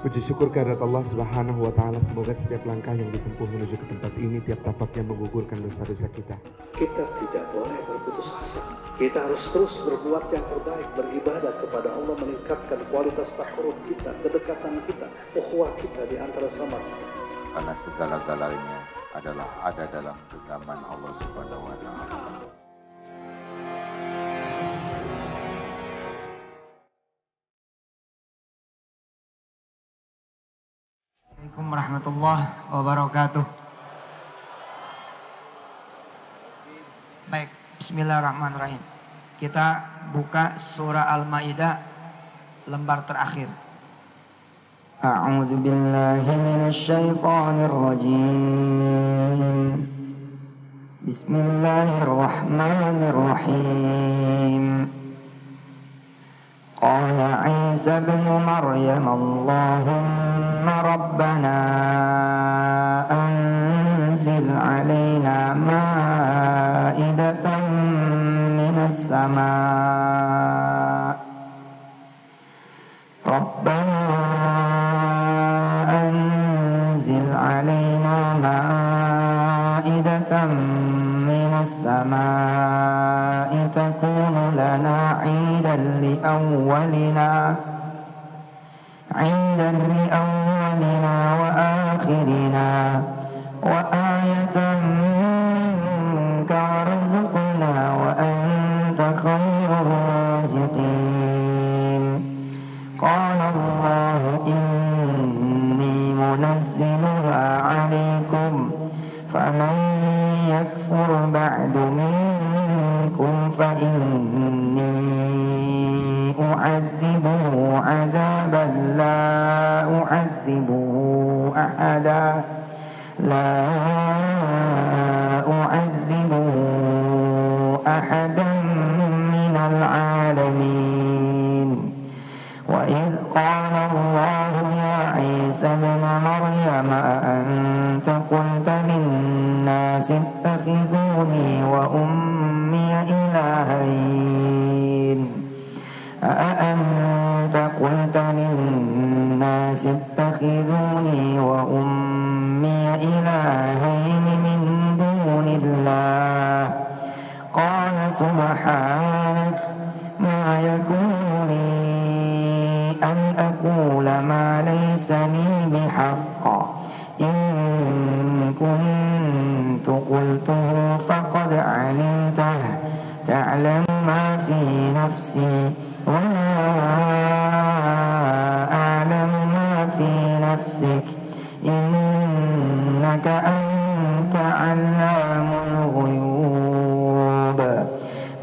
Puji syukur kehadirat Allah Subhanahu wa Ta'ala. Semoga setiap langkah yang ditempuh menuju ke tempat ini, tiap tapaknya menggugurkan dosa-dosa kita. Kita tidak boleh berputus asa. Kita harus terus berbuat yang terbaik, beribadah kepada Allah, meningkatkan kualitas takarrub kita, kedekatan kita, ukhuwah kita di antara sama kita. Karena segala-galanya adalah ada dalam genggaman Allah Subhanahu wa Ta'ala. Assalamualaikum warahmatullahi wabarakatuh. Baik, bismillahirrahmanirrahim. Kita buka surah Al-Maidah lembar terakhir. A'udzu billahi minasy syaithanir rajim. Bismillahirrahmanirrahim. Qala Isa ibn Maryam Allahumma rabbana anzil alaina ma'idatan minas sama' Rabbana anzil alaina ma'idatan minas sama'i takunu lana 'idan li awwalina wa akhirina wa ayatan minka warzuqna wa anta khairur raziqin. Qala Allahu inni munazziluha 'alaikum faman yakfur ba'du minkum fa inni u'adzibuhu 'adzaban la u'adzibuhu ahadan minal 'alamin. Wa idh qala Allahu ya Isa ibn Maryam anta qulta lin-nasi ittakhidhuni wa ummi ilahayn anta qulta lin-nasi ittakhidhuni wa ummi ilahayn min dunillah qala subhanak ma yakunu li an aqula ma laysa li bihaqq in kuntu qultuhu faqad 'alimtah ta'lamu ma fi nafsi wa la a'lamu ma fi nafsik innaka anta 'allamul ghuyub.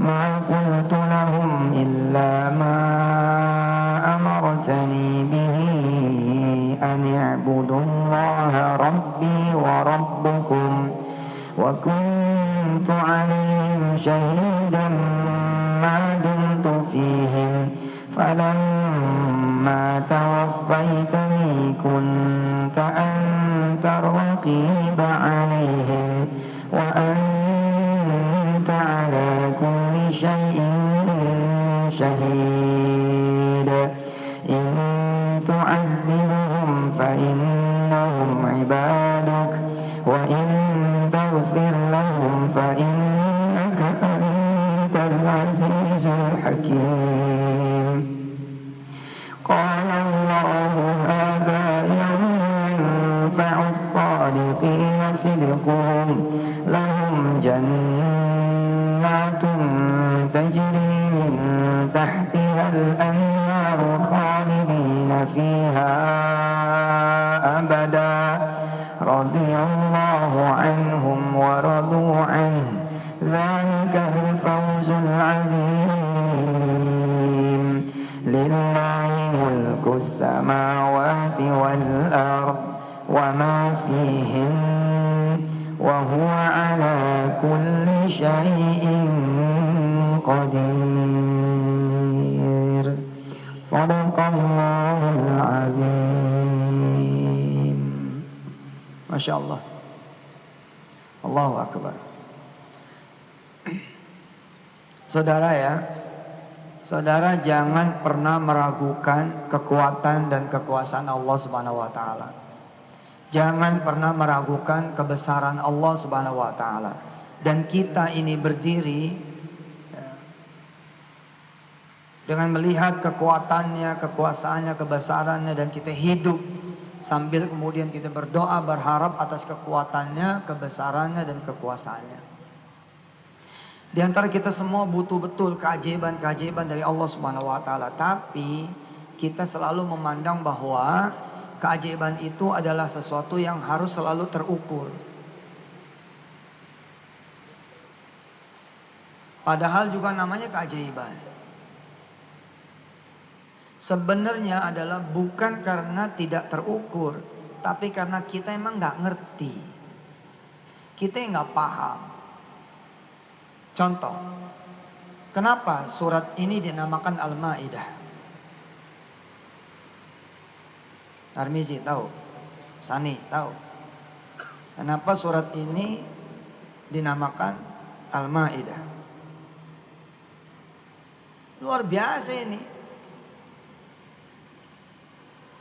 Ma qultu lahum illa ma amartani bihi an i'budu allaha rabbi wa rabbukum wa kuntu 'alayhim shahidan ma dumtu fihim falamma tawaffaytani kunta anta raqiba 'alayhim wa anta 'ala kulli shay'in shahid. In tu'adzibuhum fa innahum 'ibaduk wa in taghfir lahum fa innaka antal 'azizul hakim. Qala Allahu hadha yawmun yanfa'u as-sadiqina sidquhum lahum jannatun tajri min tahtiha al-anharu khalidina fiha abada radiyallahu anhum wa radu anhu dzalika al-fawzul 'azim. Lillahi mulkus samawati wal ard wa ma fihin wa huwa 'ala kulli syai'in qadir. Shadaqallahul 'azim. Masya Allah. Allahu Akbar. Saudara ya, Saudara, jangan pernah meragukan kekuatan dan kekuasaan Allah Subhanahu wa taala. Jangan pernah meragukan kebesaran Allah Subhanahu wa taala. Dan kita ini berdiri dengan melihat kekuatannya, kekuasaannya, kebesarannya, dan kita hidup sambil kemudian kita berdoa berharap atas kekuatannya, kebesarannya, dan kekuasaannya. Di antara kita semua butuh betul keajaiban-keajaiban dari Allah Subhanahu wa taala, tapi kita selalu memandang bahwa keajaiban itu adalah sesuatu yang harus selalu terukur. Padahal juga namanya keajaiban. Sebenarnya adalah bukan karena tidak terukur, tapi karena kita emang nggak ngerti, kita nggak paham. Contoh, kenapa surat ini dinamakan Al-Maidah? Tarmizi tahu? Sani tahu? Kenapa surat ini dinamakan Al-Maidah? Luar biasa ini.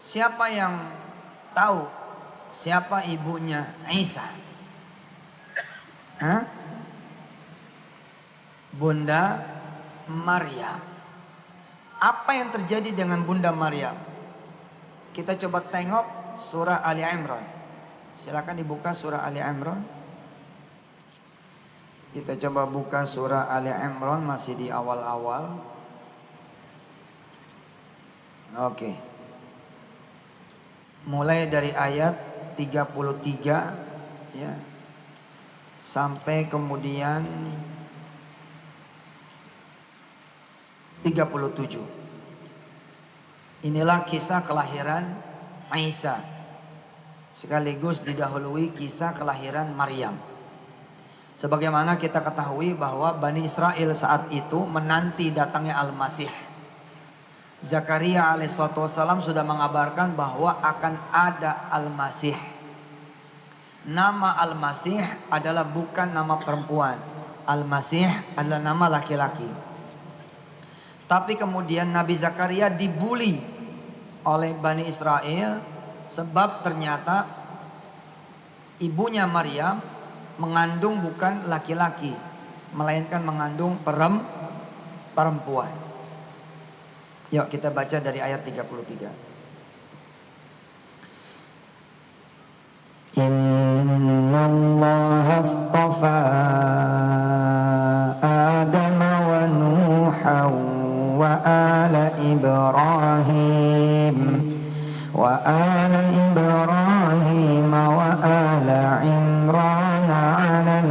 Siapa yang tahu siapa ibunya Isa? Hah? Bunda Maryam. Apa yang terjadi dengan Bunda Maryam? Kita coba tengok surah Ali Imran. Silakan dibuka surah Ali Imran. Kita coba buka surah Ali Imran, masih di awal-awal. Oke. Mulai dari ayat 33 ya, sampai kemudian 37. Inilah kisah kelahiran Isa, sekaligus didahului kisah kelahiran Maryam. Sebagaimana kita ketahui bahwa Bani Israel saat itu menanti datangnya Al-Masih. Zakaria alaihissalam sudah mengabarkan bahwa akan ada Al-Masih. Nama Al-Masih adalah bukan nama perempuan. Al-Masih adalah nama laki-laki. Tapi kemudian Nabi Zakaria dibuli oleh Bani Israel sebab ternyata ibunya Maryam mengandung bukan laki-laki, melainkan mengandung perempuan. Yuk kita baca dari ayat 33. Inna Allah astafa Adam wa Nuha wa ala Ibrahim wa ala Ibrahim wa ala Imran 'alal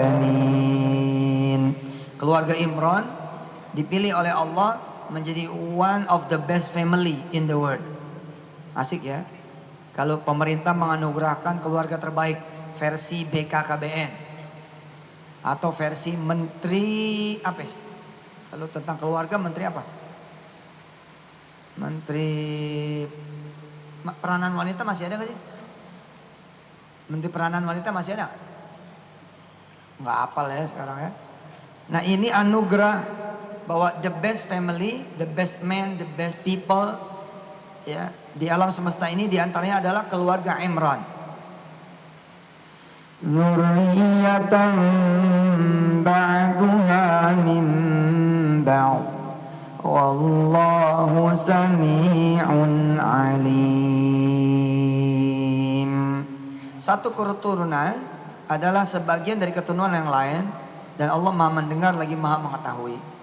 'alamin. Keluarga Imran dipilih oleh Allah menjadi one of the best family in the world. Asik ya. Kalau pemerintah menganugerahkan keluarga terbaik versi BKKBN atau versi menteri apa sih? Kalau tentang keluarga menteri apa? Menteri peranan wanita masih ada gak sih? Menteri peranan wanita masih ada? Nggak hafal ya sekarang ya. Nah ini anugerah bahwa the best family, the best man, the best people ya di alam semesta ini diantaranya adalah keluarga Imran. Zurriyatan ba'duha min ba'd wallahu sami'un alim. Satu keturunan adalah sebagian dari keturunan yang lain dan Allah Maha mendengar lagi Maha mengetahui.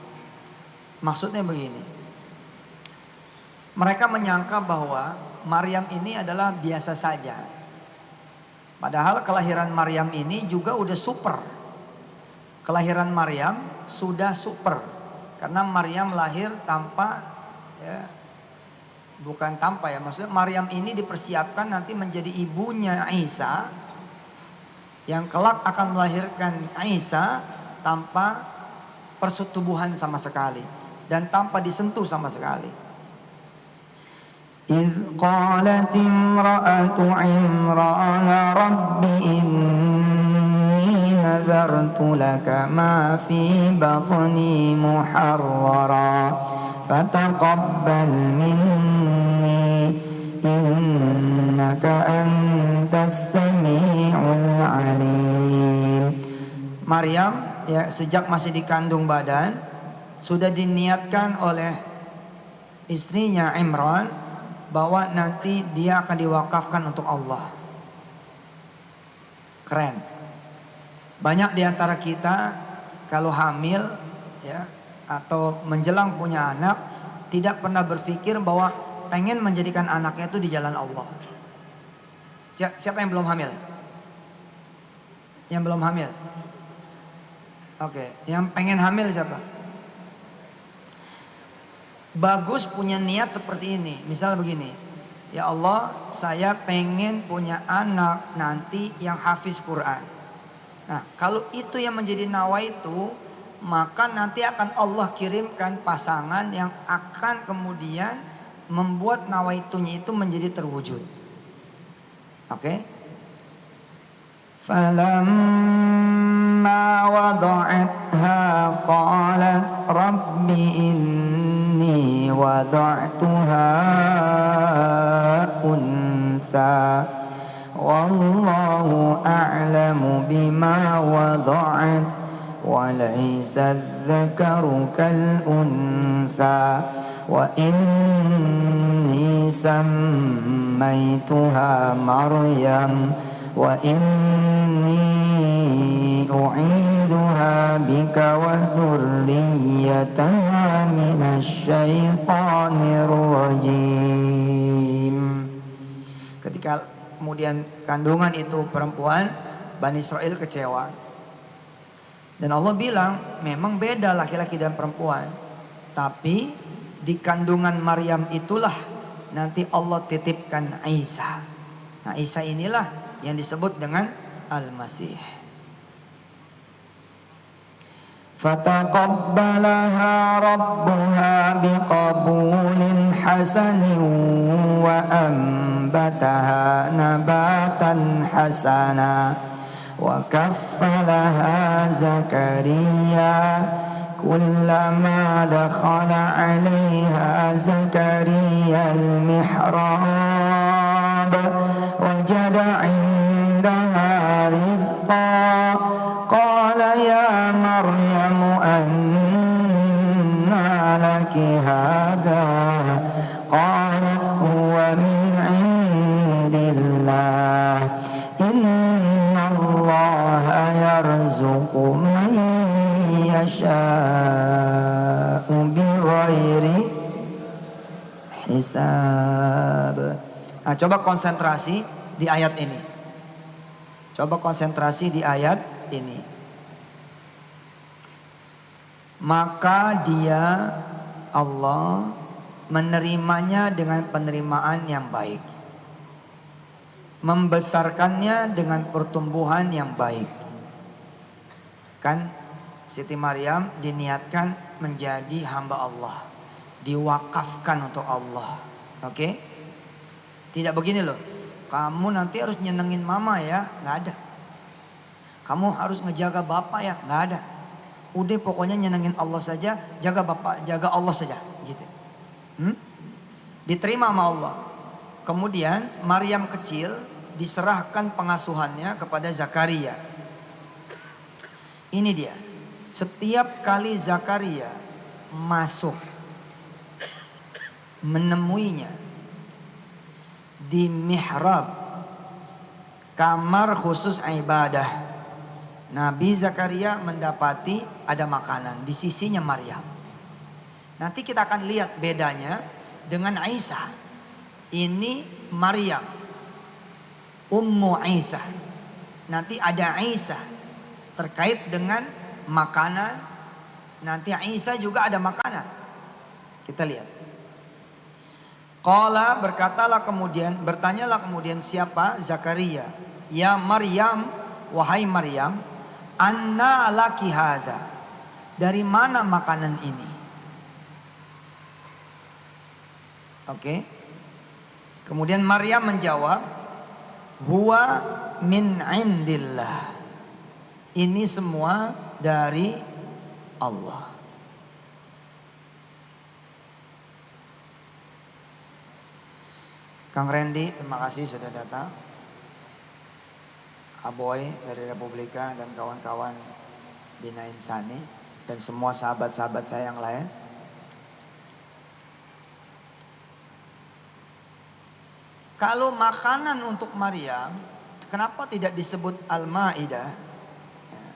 Maksudnya begini, mereka menyangka bahwa Maryam ini adalah biasa saja. Padahal kelahiran Maryam ini juga udah super. Kelahiran Maryam sudah super. Karena Maryam lahir tanpa, ya, bukan tanpa ya, maksudnya Maryam ini dipersiapkan nanti menjadi ibunya Isa, yang kelak akan melahirkan Isa tanpa persetubuhan sama sekali. Dan tanpa disentuh sama sekali. إذ قالت امرأة عمران رب إني نذرت لك ما في بطني محررا فتقبل مني إنك أنت السميع العليم. Maryam ya sejak masih dikandung badan sudah diniatkan oleh istrinya Imran bahwa nanti dia akan diwakafkan untuk Allah. Keren. Banyak di antara kita kalau hamil ya atau menjelang punya anak tidak pernah berpikir bahwa pengen menjadikan anaknya itu di jalan Allah. Siapa yang belum hamil? Yang belum hamil? Oke, yang pengen hamil siapa? Bagus punya niat seperti ini. Misal begini, ya Allah, saya pengen punya anak nanti yang hafiz Quran. Nah, kalau itu yang menjadi nawaitu, maka nanti akan Allah kirimkan pasangan yang akan kemudian membuat nawaitunya itu menjadi terwujud. Oke? فلما وضعتها قالت رب إني وضعتها أنثى والله أعلم بما وضعت وليس الذكر كالأنثى وإني سميتها مريم وإني أعيذها بك وذريتها من الشيطان الرجيم. Ketika kemudian kandungan itu perempuan, Bani Israel kecewa. Dan Allah bilang memang beda laki-laki dan perempuan. Tapi di kandungan Maryam itulah nanti Allah titipkan Isa. Nah, Isa inilah yang disebut dengan Al-Masih. Fataqabbalaha rabbuha biqabulin hasanin wa ambataha nabatan hasana wa kaffalaha Zakaria kullama dakhala 'alaiha Zakaria al-mihrab wajada 'indaha rizqa qala ya Maryam anna laki hadha qalat huwa min 'indillah inna Allaha yarzuqu man yasha'u bighairi hisab. Nah, coba konsentrasi di ayat ini. Coba konsentrasi di ayat ini. Maka dia Allah menerimanya dengan penerimaan yang baik. Membesarkannya dengan pertumbuhan yang baik. Kan Siti Maryam diniatkan menjadi hamba Allah. Diwakafkan untuk Allah. Oke? Tidak begini loh. Kamu nanti harus nyenengin mama ya. Nggak ada. Kamu harus ngejaga bapak ya. Nggak ada. Udah pokoknya nyenengin Allah saja. Jaga bapak, jaga Allah saja. Gitu. Diterima sama Allah. Kemudian Maryam kecil diserahkan pengasuhannya kepada Zakaria. Ini dia. Setiap kali Zakaria masuk menemuinya di mihrab, kamar khusus ibadah, Nabi Zakaria mendapati ada makanan di sisinya Maryam. Nanti kita akan lihat bedanya dengan Isa. Ini Maryam, Ummu Isa. Nanti ada Isa terkait dengan makanan. Nanti Isa juga ada makanan. Kita lihat. Qala bertanyalah kemudian siapa? Zakaria. Ya Maryam, wahai Maryam, anna laki hadza? Dari mana makanan ini? Oke. Kemudian Maryam menjawab, huwa min indillah. Ini semua dari Allah. Kang Randy, terima kasih sudah datang. Aboy dari Republika dan kawan-kawan Bina Insani dan semua sahabat-sahabat saya yang lain. Kalau makanan untuk Maryam, kenapa tidak disebut Al-Maidah? Ya.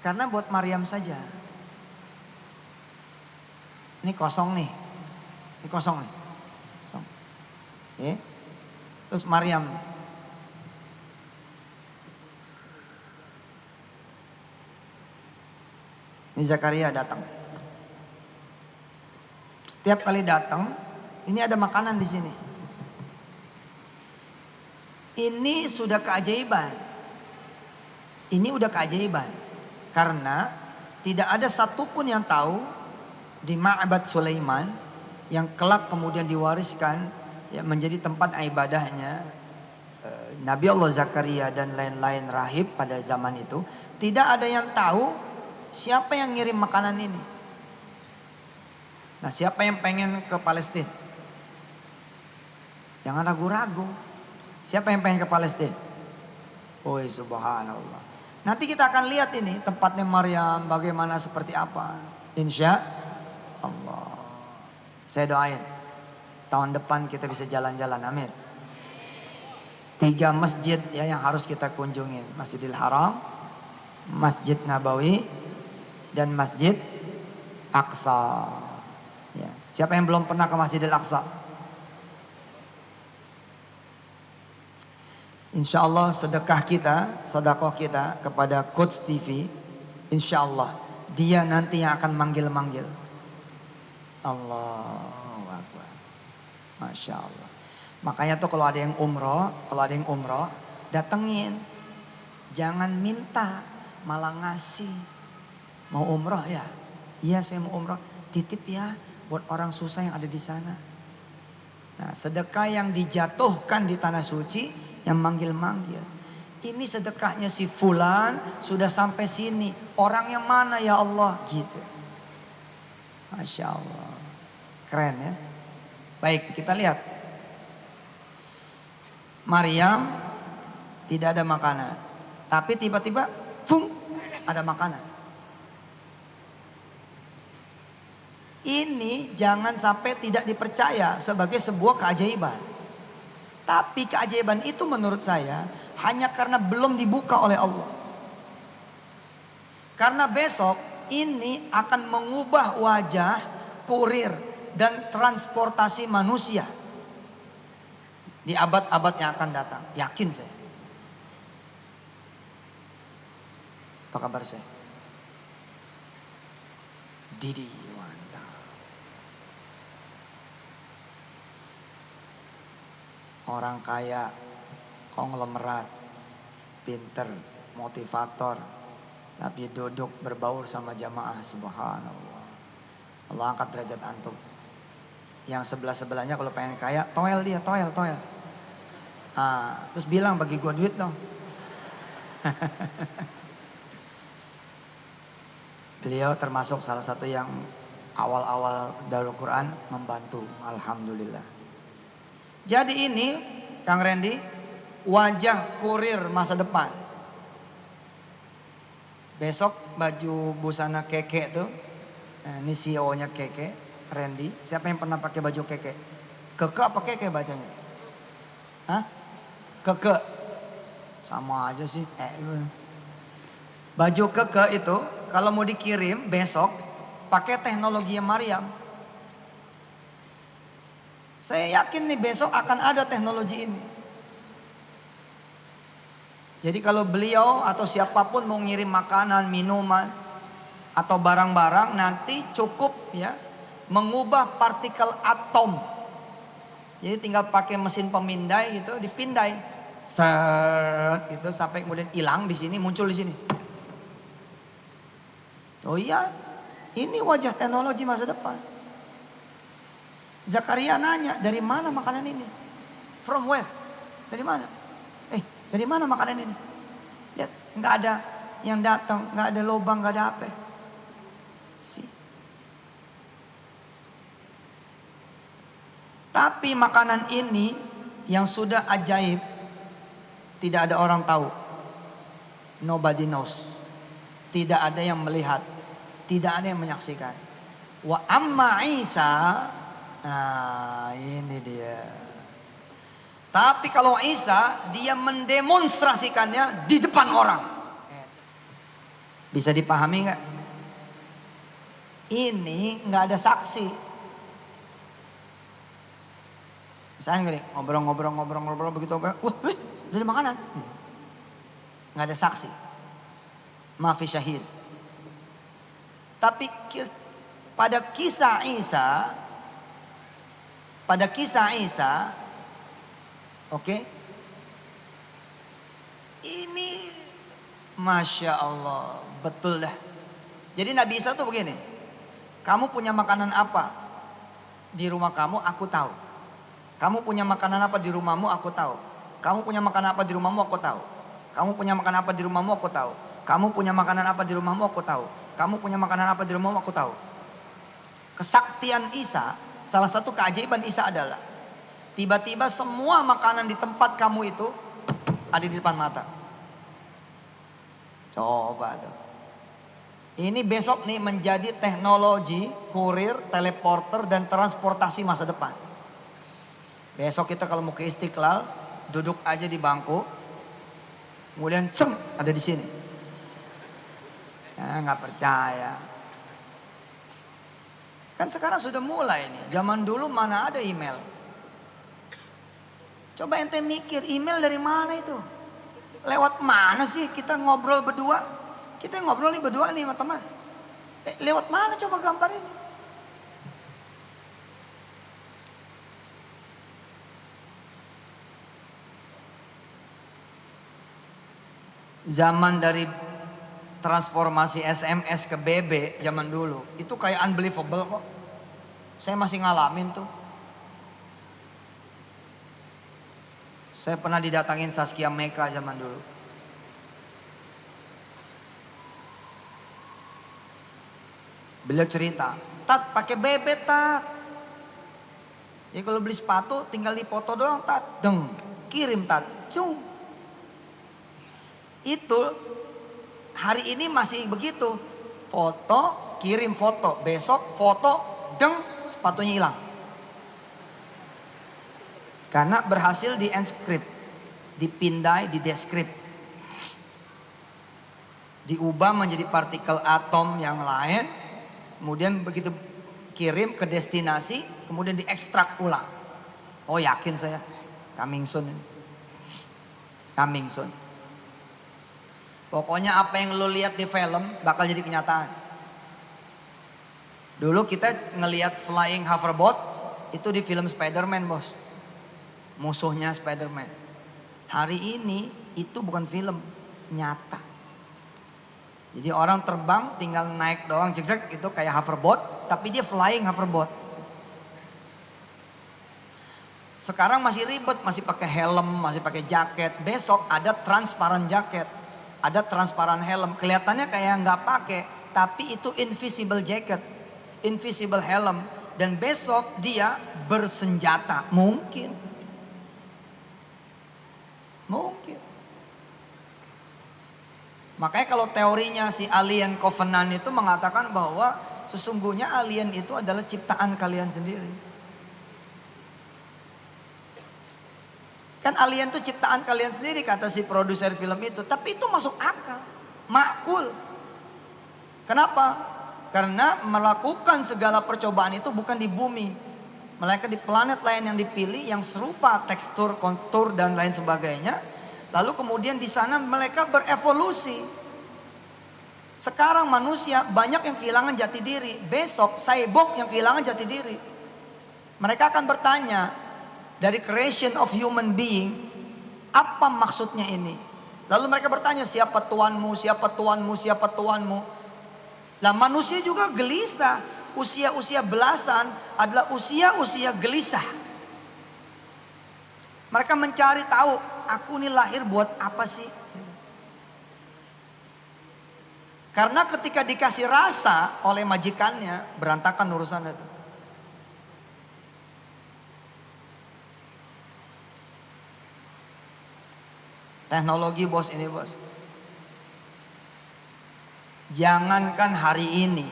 Karena buat Maryam saja. Ini kosong nih. Ini kosong nih. Kosong. Ya. Terus Maryam. Ini Zakaria datang. Setiap kali datang, ini ada makanan di sini. Ini sudah keajaiban. Ini udah keajaiban. Karena tidak ada satupun yang tahu di Ma'bad Sulaiman yang kelak kemudian diwariskan ya, menjadi tempat ibadahnya Nabi Allah Zakaria dan lain-lain rahib pada zaman itu. Tidak ada yang tahu siapa yang ngirim makanan ini. Nah, siapa yang pengen ke Palestina? Jangan ragu-ragu. Siapa yang pengen ke Palestina? Oh subhanallah. Nanti kita akan lihat ini tempatnya Maryam bagaimana seperti apa. Insya Allah. Saya doain tahun depan kita bisa jalan-jalan, amin. 3 masjid ya yang harus kita kunjungin. Masjidil Haram, Masjid Nabawi, dan Masjid Aqsa. Ya. Siapa yang belum pernah ke Masjidil Aqsa? Insya Allah sedekah kita, sedekah kita kepada Quds TV, insya Allah dia nanti yang akan manggil-manggil. Allahu Akbar. Masya Allah. Makanya tuh kalau ada yang umroh, datengin. Jangan minta, malah ngasih. Mau umroh ya? Iya saya mau umroh. Titip ya buat orang susah yang ada di sana. Nah, sedekah yang dijatuhkan di tanah suci, yang manggil-manggil. Ini sedekahnya si fulan sudah sampai sini. Orang yang mana ya Allah? Gitu. Masya Allah. Keren ya. Baik, kita lihat. Maryam tidak ada makanan. Tapi tiba-tiba, pum, ada makanan. Ini jangan sampai tidak dipercaya sebagai sebuah keajaiban. Tapi keajaiban itu menurut saya hanya karena belum dibuka oleh Allah. Karena besok ini akan mengubah wajah kurir dan transportasi manusia di abad-abad yang akan datang. Yakin saya. Apa kabar saya? Didi, mantap. Orang kaya, konglomerat, pinter, motivator, tapi duduk berbaur sama jamaah, subhanallah. Allah angkat derajat antum. Yang sebelah-sebelahnya kalau pengen kaya, toel dia, toel. Terus bilang bagi gua duit dong. Beliau termasuk salah satu yang awal-awal Darul Quran membantu, alhamdulillah. Jadi ini, Kang Randy, wajah kurir masa depan. Besok baju busana keke tuh, ini CEO-nya keke, Randy. Siapa yang pernah pakai baju keke? Keke apa keke bacanya? Hah? Keke. Sama aja sih. Baju keke itu kalau mau dikirim besok pakai teknologi Maryam. Saya yakin nih besok akan ada teknologi ini. Jadi kalau beliau atau siapapun mau ngirim makanan, minuman, atau barang-barang nanti cukup ya mengubah partikel atom. Jadi tinggal pakai mesin pemindai gitu, dipindai. Set gitu sampai kemudian hilang di sini, muncul di sini. Oh iya, ini wajah teknologi masa depan. Zakaria nanya, dari mana makanan ini? From where? Dari mana? Dari mana makanan ini? Lihat, nggak ada yang datang, nggak ada lubang, nggak ada apa. Tapi makanan ini yang sudah ajaib, tidak ada orang tahu. Nobody knows. Tidak ada yang melihat, tidak ada yang menyaksikan. Wa amma Isa, nah ini dia. Tapi kalau Isa, dia mendemonstrasikannya di depan orang. Bisa dipahami nggak? Ini nggak ada saksi. Misalnya gini, ngobrol begitu, wah, dari makanan. Nggak ada saksi. Maafi syahid. Tapi pada kisah Isa, oke, ini Masya Allah, betul dah. Jadi Nabi Isa tuh begini, kamu punya makanan apa di rumah kamu, aku tahu. Kamu punya makanan apa di rumahmu, aku tahu. Kamu punya makanan apa di rumahmu, aku tahu. Kamu punya makanan apa di rumahmu, aku tahu. Kamu punya makanan apa di rumahmu, aku tahu. Kamu punya makanan apa di rumahmu, aku tahu. Kesaktian Isa, salah satu keajaiban Isa adalah tiba-tiba semua makanan di tempat kamu itu ada di depan mata. Coba tuh. Ini besok nih menjadi teknologi kurir, teleporter dan transportasi masa depan. Besok kita kalau mau ke Istiqlal, duduk aja di bangku, kemudian ada di sini. Nggak percaya. Kan sekarang sudah mulai nih. Zaman dulu mana ada email? Coba ente mikir, email dari mana itu? Lewat mana sih kita ngobrol berdua? Kita ngobrol nih berdua nih sama teman. Lewat mana coba gambar ini? Zaman dari transformasi SMS ke BB zaman dulu, itu kayak unbelievable kok. Saya masih ngalamin tuh. Saya pernah didatangin Saskia Meka zaman dulu. Beliau cerita, Tat pakai BB Tat. Ya kalau beli sepatu tinggal dipoto doang Tat. Deng, kirim Tat. Cung. Itu hari ini masih begitu. Foto, kirim foto. Besok foto, deng, sepatunya hilang. Karena berhasil di encrypt, dipindai, di descript. Diubah menjadi partikel atom yang lain. Kemudian begitu kirim ke destinasi, kemudian diekstrak ulang. Oh yakin saya, coming soon. Coming soon. Pokoknya apa yang lo lihat di film bakal jadi kenyataan. Dulu kita ngelihat flying hoverboard itu di film Spider-Man bos. Musuhnya Spider-Man. Hari ini itu bukan film, nyata. Jadi orang terbang tinggal naik doang, cek itu kayak hoverboard, tapi dia flying hoverboard. Sekarang masih ribet, masih pakai helm, masih pakai jaket. Besok ada transparan jaket. Ada transparan helm, kelihatannya kayak nggak pakai, tapi itu invisible jacket, invisible helm, dan besok dia bersenjata, mungkin. Makanya kalau teorinya si alien Covenant itu mengatakan bahwa sesungguhnya alien itu adalah ciptaan kalian sendiri. Kan alien itu ciptaan kalian sendiri kata si produser film itu. Tapi itu masuk akal. Makul. Kenapa? Karena melakukan segala percobaan itu bukan di bumi. Melainkan di planet lain yang dipilih yang serupa tekstur, kontur dan lain sebagainya. Lalu kemudian di sana mereka berevolusi. Sekarang manusia banyak yang kehilangan jati diri. Besok cyborg yang kehilangan jati diri. Mereka akan bertanya, dari creation of human being, apa maksudnya ini? Lalu mereka bertanya, siapa tuanmu, siapa tuanmu, siapa tuanmu? Nah manusia juga gelisah. Usia-usia belasan adalah usia-usia gelisah. Mereka mencari tahu, aku ini lahir buat apa sih? Karena ketika dikasih rasa oleh majikannya, berantakan urusan itu. Teknologi bos ini bos. Jangankan hari ini.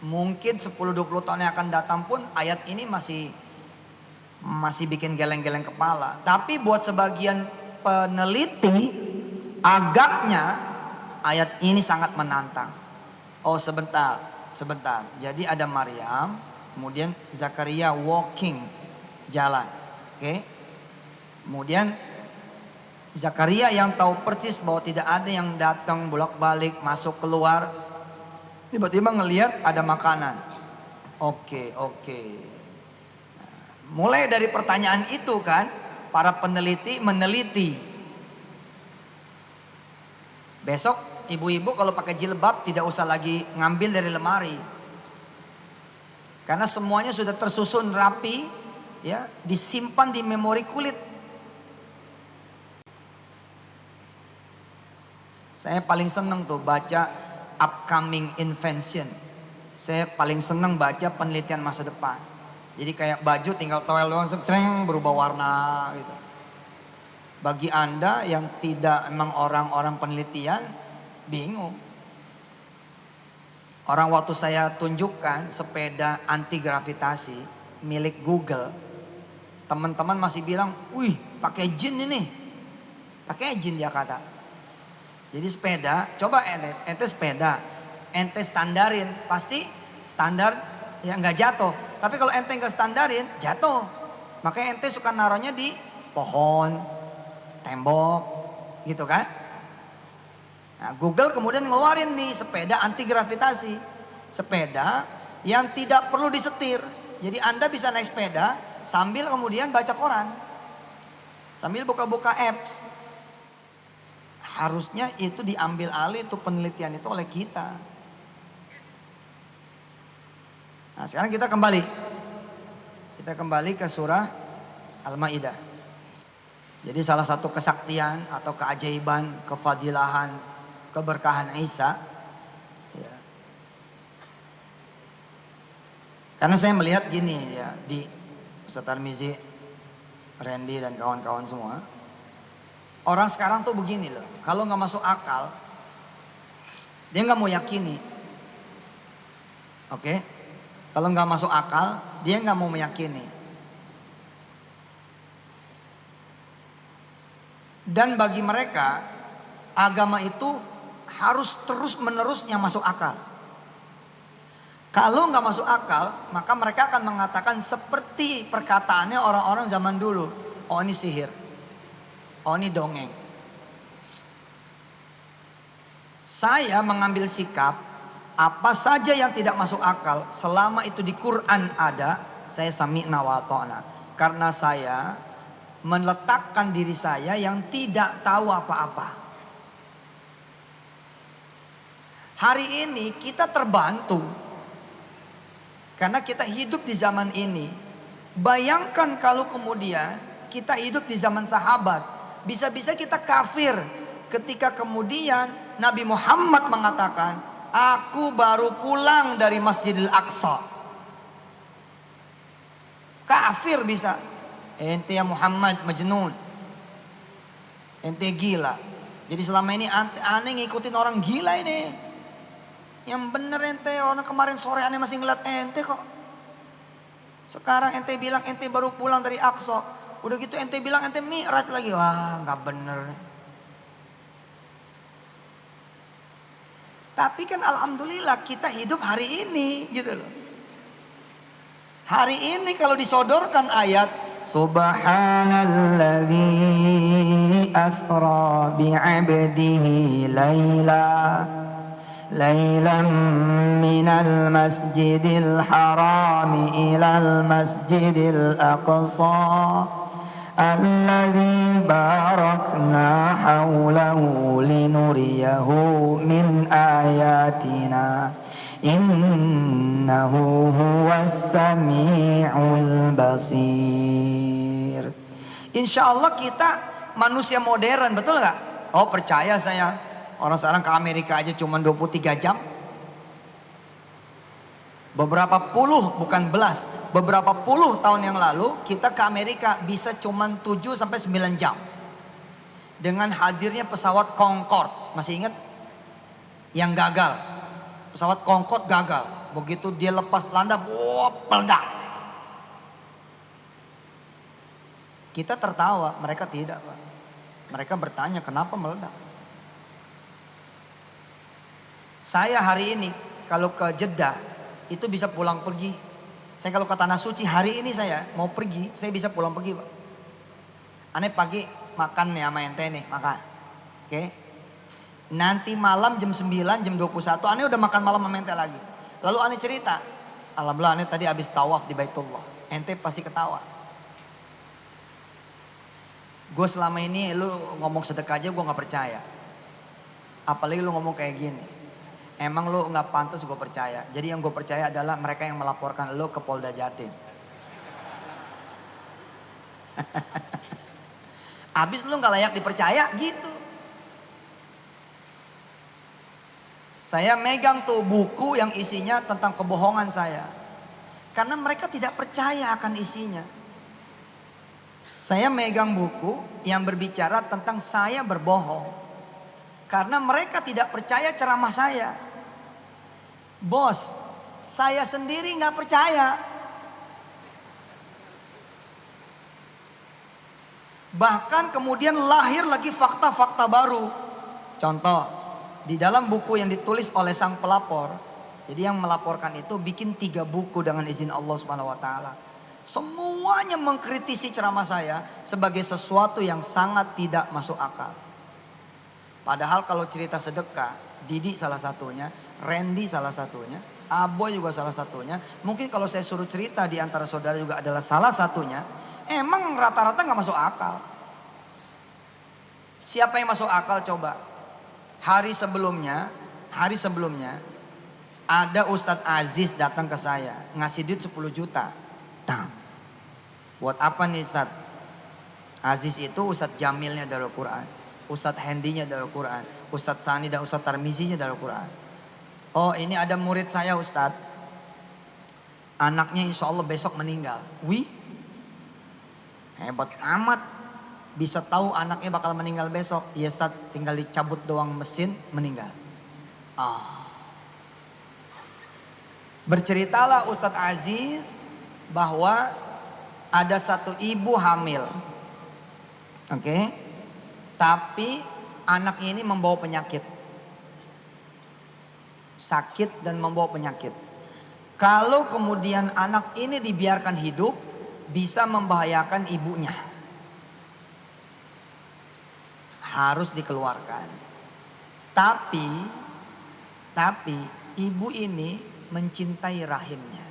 Mungkin 10-20 tahun yang akan datang pun ayat ini masih bikin geleng-geleng kepala. Tapi buat sebagian peneliti, agaknya ayat ini sangat menantang. Oh sebentar. Jadi ada Maryam, kemudian Zakaria walking, jalan. Oke. Kemudian Zakaria yang tahu persis bahwa tidak ada yang datang bolak-balik, masuk keluar. Tiba-tiba ngelihat ada makanan. Oke. Nah, mulai dari pertanyaan itu kan, para peneliti meneliti. Besok ibu-ibu kalau pakai jilbab tidak usah lagi ngambil dari lemari. Karena semuanya sudah tersusun rapi, ya, disimpan di memori kulit. Saya paling senang tuh baca upcoming invention. Saya paling senang baca penelitian masa depan. Jadi kayak baju tinggal towel doang, setreng berubah warna gitu. Bagi Anda yang tidak emang orang-orang penelitian, bingung. Orang waktu saya tunjukkan sepeda anti gravitasi milik Google, teman-teman masih bilang, wih pakai jin ini. Pakai jin dia kata. Jadi sepeda, coba ente sepeda, ente standarin, pasti standar ya nggak jatuh. Tapi kalau ente nggak standarin, jatuh. Makanya ente suka naruhnya di pohon, tembok, gitu kan? Nah, Google kemudian ngeluarin nih sepeda anti gravitasi, sepeda yang tidak perlu disetir. Jadi Anda bisa naik sepeda sambil kemudian baca koran, sambil buka-buka apps. Harusnya itu diambil alih itu penelitian itu oleh kita. Nah sekarang kita kembali ke surah Al-Maidah. Jadi salah satu kesaktian atau keajaiban, kefadilahan, keberkahan Isa. Ya. Karena saya melihat gini ya di Ustaz Tarmizi, Randy dan kawan-kawan semua. Orang sekarang tuh begini loh, kalau nggak masuk akal, dia nggak mau yakini. Oke? Kalau nggak masuk akal, dia nggak mau meyakini. Dan bagi mereka, agama itu harus terus-menerus yang masuk akal. Kalau nggak masuk akal, maka mereka akan mengatakan seperti perkataannya orang-orang zaman dulu. Oh ini sihir. Oh ini dongeng. Saya mengambil sikap, apa saja yang tidak masuk akal, selama itu di Quran ada, saya sami'na wa ta'na. Karena saya meletakkan diri saya yang tidak tahu apa-apa. Hari ini kita terbantu. Karena kita hidup di zaman ini. Bayangkan kalau kemudian kita hidup di zaman sahabat. Bisa-bisa kita kafir ketika kemudian Nabi Muhammad mengatakan, aku baru pulang dari Masjidil Aqsa. Kafir bisa. Ente ya Muhammad majnun. Ente gila. Jadi selama ini aneh ngikutin orang gila ini. Yang bener ente, orang kemarin sore aneh masih ngeliat ente kok. Sekarang ente bilang ente baru pulang dari Aqsa. Udah gitu ente bilang ente mi'raj lagi. Wah gak bener. Tapi kan alhamdulillah kita hidup hari ini gitu loh. Hari ini kalau disodorkan ayat Subhanalladzi asra bi'abdihi laylan minal masjidil harami ilal masjidil aqsa alladzi barakna hawlahu linuriyahu min ayatina innahu huwas sami'ul basir. Insya Allah kita manusia modern, betul nggak? Oh percaya saya. Orang sekarang ke Amerika aja cuma 23 jam. Beberapa puluh, bukan belas, beberapa puluh tahun yang lalu kita ke Amerika bisa cuma 7 sampai 9 jam. Dengan hadirnya pesawat Concorde, masih ingat? Yang gagal. Pesawat Concorde gagal. Begitu dia lepas landas, wah, meledak. Kita tertawa, mereka tidak, Pak. Mereka bertanya, kenapa meledak? Saya hari ini kalau ke Jeddah itu bisa pulang pergi. Saya kalau ke Tanah Suci hari ini saya mau pergi, saya bisa pulang pergi, Pak. Aneh pagi makan nih sama ente nih, makan. Oke. Nanti malam jam 9, jam 21 aneh udah makan malam sama ente lagi. Lalu aneh cerita, alhamdulillah aneh tadi habis tawaf di Baitullah. Ente pasti ketawa. Gue selama ini lu ngomong sedekah aja gue gak percaya. Apalagi lu ngomong kayak gini. Emang lu gak pantas gue percaya. Jadi yang gue percaya adalah mereka yang melaporkan lu ke Polda Jatim. Abis lu gak layak dipercaya gitu. Saya megang tuh buku yang isinya tentang kebohongan saya. Karena mereka tidak percaya akan isinya. Saya megang buku yang berbicara tentang saya berbohong. Karena mereka tidak percaya ceramah saya. Bos, saya sendiri gak percaya. Bahkan kemudian lahir lagi fakta-fakta baru. Contoh. Di dalam buku yang ditulis oleh sang pelapor, jadi yang melaporkan itu bikin 3 buku dengan izin Allah Subhanahu wa taala. Semuanya mengkritisi ceramah saya sebagai sesuatu yang sangat tidak masuk akal. Padahal kalau cerita sedekah, Didi salah satunya, Randy salah satunya, Aboy juga salah satunya. Mungkin kalau saya suruh cerita di antara saudara juga adalah salah satunya. Emang rata-rata gak masuk akal. Siapa yang masuk akal coba? Hari sebelumnya ada Ustadz Aziz datang ke saya ngasih duit 10 juta. Nah, buat apa nih Ustadz? Aziz itu Ustadz Jamilnya Darul Quran, Ustadz Hendinya Darul Quran, Ustadz Sani dan Ustadz Tarmizinya Darul Quran. Oh ini ada murid saya Ustadz, anaknya insya Allah besok meninggal. Wih, hebat amat. Bisa tahu anaknya bakal meninggal besok. Ya Ustaz, tinggal dicabut doang mesin, meninggal. Berceritalah Ustadz Aziz bahwa ada satu ibu hamil. Oke. Tapi anaknya ini membawa penyakit. Sakit dan membawa penyakit. Kalau kemudian anak ini dibiarkan hidup, bisa membahayakan ibunya. Harus dikeluarkan. Tapi ibu ini mencintai rahimnya.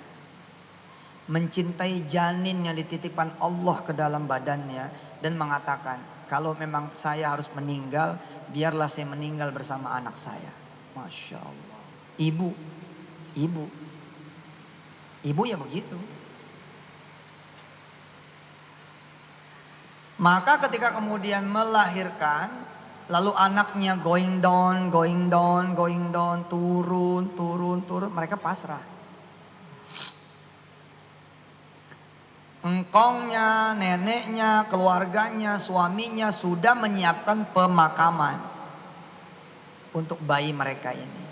Mencintai janin yang dititipkan Allah ke dalam badannya. Dan mengatakan, kalau memang saya harus meninggal, biarlah saya meninggal bersama anak saya. Masya Allah. Ibu ya begitu. Maka ketika kemudian melahirkan, lalu anaknya going down, turun, mereka pasrah. Engkongnya, neneknya, keluarganya, suaminya sudah menyiapkan pemakaman untuk bayi mereka ini.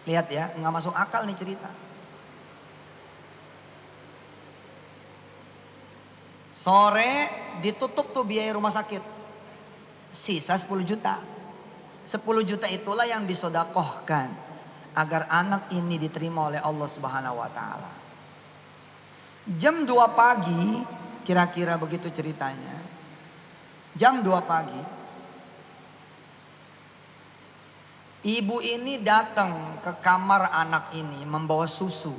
Lihat ya, nggak masuk akal nih cerita. Sore ditutup tuh biaya rumah sakit. Sisa 10 juta. 10 juta itulah yang disodakohkan agar anak ini diterima oleh Allah Subhanahu wa taala. Jam 2 pagi, kira-kira begitu ceritanya. Jam 2 pagi. Ibu ini datang ke kamar anak ini membawa susu.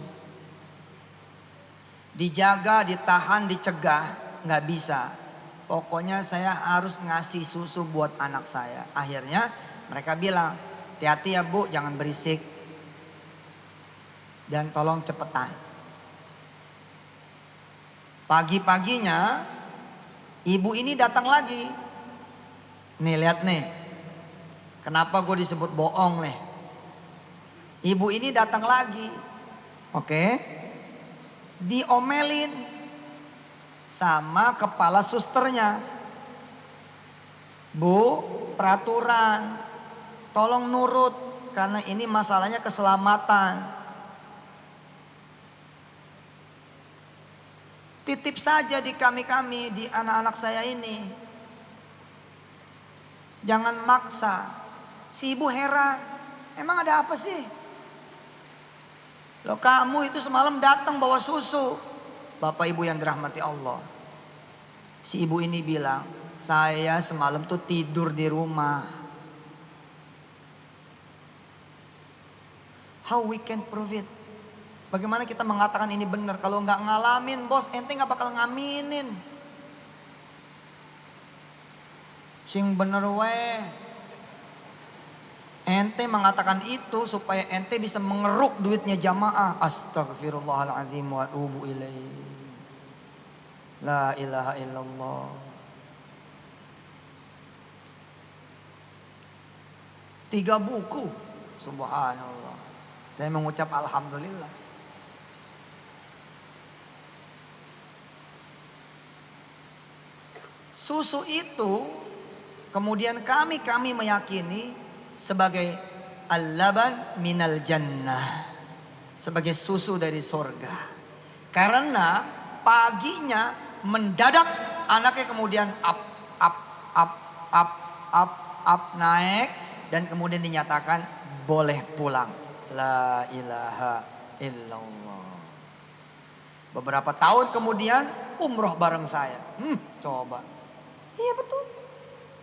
Dijaga, ditahan, dicegah. Nggak bisa. Pokoknya saya harus ngasih susu buat anak saya. Akhirnya mereka bilang, hati-hati ya Bu, jangan berisik. Dan tolong cepetan. Pagi-paginya ibu ini datang lagi. Nih lihat nih, Kenapa gue disebut bohong nih? Ibu ini datang lagi. Oke. Diomelin sama kepala susternya. Bu, peraturan. Tolong nurut karena ini masalahnya keselamatan. Titip saja di kami-kami, di anak-anak saya ini. Jangan maksa. Si ibu heran, emang ada apa sih? Loh, kamu itu semalam datang bawa susu. Bapak ibu yang dirahmati Allah. Si ibu ini bilang, saya semalam tuh tidur di rumah. How we can prove it? Bagaimana kita mengatakan ini benar? Kalau nggak ngalamin bos, ente nggak bakal ngaminin. Sing bener weh. Ente mengatakan itu supaya ente bisa mengeruk duitnya jamaah. Astagfirullahaladzim wa atubu ilaih. La ilaha illallah. 3 buku. Subhanallah. Saya mengucap alhamdulillah. Susu itu kemudian kami meyakini sebagai al-laban minal jannah, sebagai susu dari surga. Karena paginya mendadak anaknya kemudian up naik dan kemudian dinyatakan boleh pulang. La ilaha illallah. Beberapa tahun kemudian umroh bareng saya. Coba. Iya betul.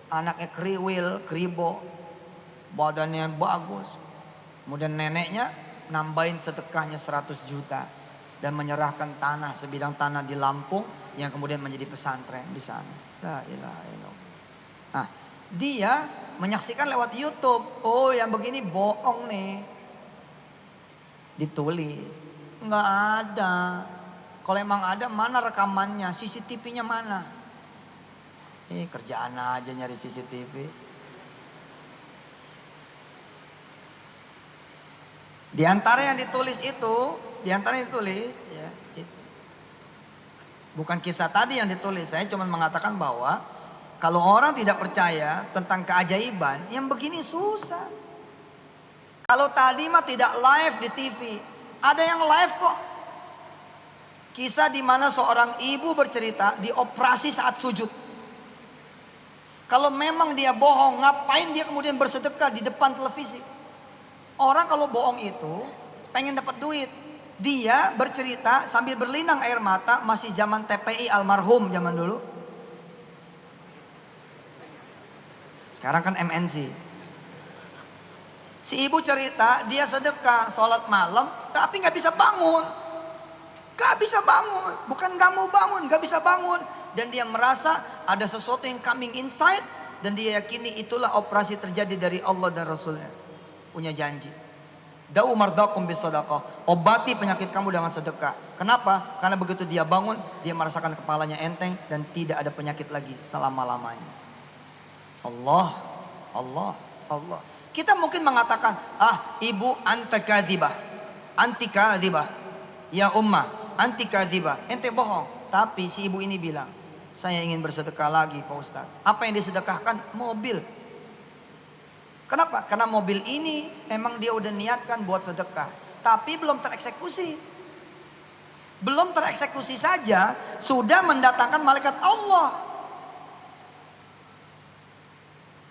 Anaknya kriwil, kribo, badannya bagus. Kemudian neneknya nambahin sedekahnya 100 juta. Dan menyerahkan tanah, sebidang tanah di Lampung yang kemudian menjadi pesantren di sana. La ilaha illallah. Nah, dia menyaksikan lewat YouTube. Oh, yang begini bohong nih. Ditulis. Nggak ada. Kalau emang ada, mana rekamannya? CCTV-nya mana? Kerjaan aja nyari CCTV. Di antara yang ditulis itu, ya, bukan kisah tadi yang ditulis. Saya cuma mengatakan bahwa kalau orang tidak percaya tentang keajaiban, yang begini susah. Kalau tadi mah tidak live di TV, ada yang live kok. Kisah di mana seorang ibu bercerita dioperasi saat sujud. Kalau memang dia bohong, ngapain dia kemudian bersedekah di depan televisi? Orang kalau bohong itu pengen dapat duit. Dia bercerita sambil berlinang air mata, masih zaman TPI almarhum zaman dulu. Sekarang kan MNC. Si ibu cerita dia sedekah sholat malam tapi gak bisa bangun. Gak bisa bangun. Bukan gak mau bangun, gak bisa bangun. Dan dia merasa ada sesuatu yang coming inside. Dan dia yakini itulah operasi terjadi dari Allah dan Rasulnya. Punya janji. Da'u mardakum bisadaqah. Obati penyakit kamu dengan sedekah. Kenapa? Karena begitu dia bangun, dia merasakan kepalanya enteng dan tidak ada penyakit lagi selama-lamanya. Allah. Kita mungkin mengatakan, ibu antikadzibah. Antikadzibah. Ya ummah, antikadzibah. Ente bohong. Tapi si ibu ini bilang, saya ingin bersedekah lagi Pak Ustaz. Apa yang disedekahkan? Mobil. Kenapa? Karena mobil ini emang dia udah niatkan buat sedekah. Tapi belum tereksekusi. Belum tereksekusi saja sudah mendatangkan malaikat Allah.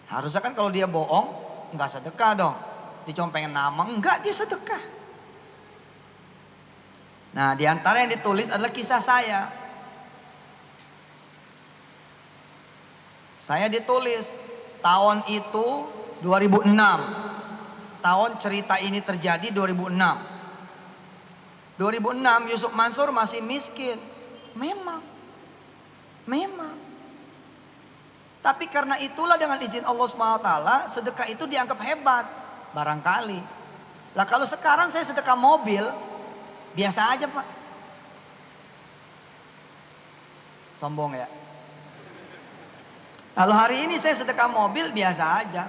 Harusnya kan kalau dia bohong nggak sedekah dong. Dia cuma pengen nama, enggak, dia sedekah. Nah, di antara yang ditulis adalah kisah saya. Saya ditulis tahun itu 2006. Tahun cerita ini terjadi 2006. 2006 Yusuf Mansur masih miskin. Memang. Tapi karena itulah dengan izin Allah SWT, sedekah itu dianggap hebat. Barangkali. Lah kalau sekarang saya sedekah mobil, biasa aja Pak. Sombong ya. Lalu hari ini saya sedekah mobil biasa aja.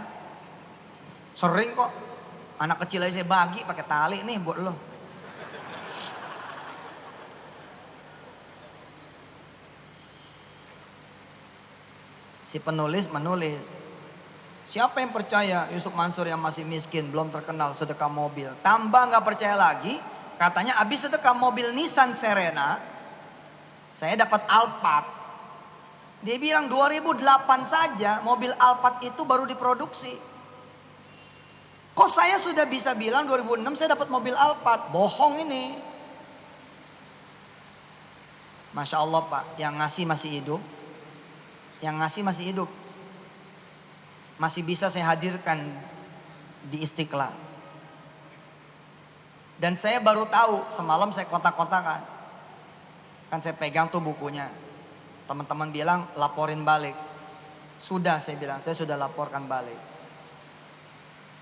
Sering kok. Anak kecil aja saya bagi pakai tali nih buat lo. Si penulis menulis. Siapa yang percaya Yusuf Mansur yang masih miskin, belum terkenal, sedekah mobil. Tambah gak percaya lagi, katanya abis sedekah mobil Nissan Serena, saya dapat Alphard. Dia bilang 2008 saja mobil Alphard itu baru diproduksi. Kok saya sudah bisa bilang 2006 saya dapat mobil Alphard? Bohong ini. Masya Allah Pak, yang ngasih masih hidup. Yang ngasih masih hidup. Masih bisa saya hadirkan di Istiqlal. Dan saya baru tahu, semalam saya kontak-kontakan. Kan saya pegang tuh bukunya. Teman-teman bilang laporin balik. Sudah saya bilang, saya sudah laporkan balik.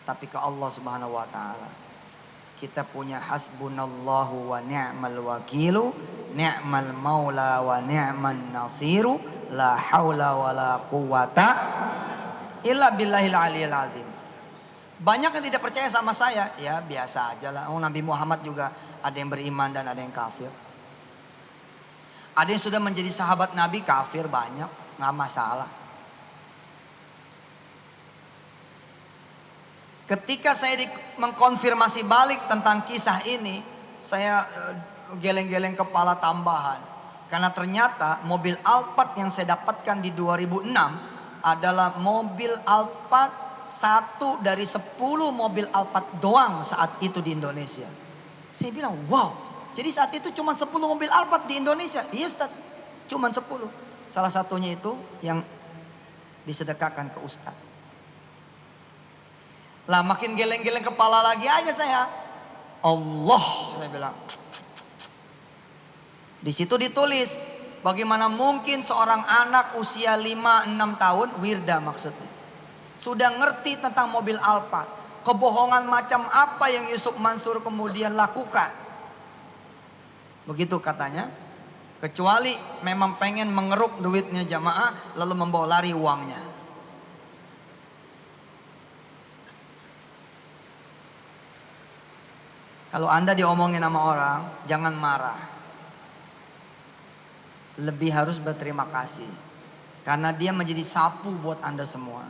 Tapi ke Allah Subhanahu wa taala. Kita punya hasbunallahu wa ni'mal wakilu, ni'mal maula wa ni'man nasiru, la haula wa la quwata illa billahil aliyil azim. Banyak yang tidak percaya sama saya, ya biasa aja lah. Oh, Nabi Muhammad juga ada yang beriman dan ada yang kafir. Ada yang sudah menjadi sahabat Nabi kafir banyak, nggak masalah. Ketika saya mengkonfirmasi balik tentang kisah ini, saya geleng-geleng kepala tambahan. Karena ternyata mobil Alphard yang saya dapatkan di 2006 adalah mobil Alphard, satu dari 10 mobil Alphard doang saat itu di Indonesia. Saya bilang, wow, jadi saat itu cuma 10 mobil Alphard di Indonesia. Iya Ustaz, cuma 10. Salah satunya itu yang disedekahkan ke Ustaz. Lah makin geleng-geleng kepala lagi aja saya. Allah, saya bilang. Di situ ditulis, bagaimana mungkin seorang anak usia 5-6 tahun, Wirda maksudnya, sudah ngerti tentang mobil Alphard. Kebohongan macam apa yang Yusuf Mansur kemudian lakukan? Begitu katanya. Kecuali memang pengen mengeruk duitnya jamaah, lalu membawa lari uangnya. Kalau Anda diomongin sama orang, jangan marah. Lebih harus berterima kasih. Karena dia menjadi sapu buat Anda semua.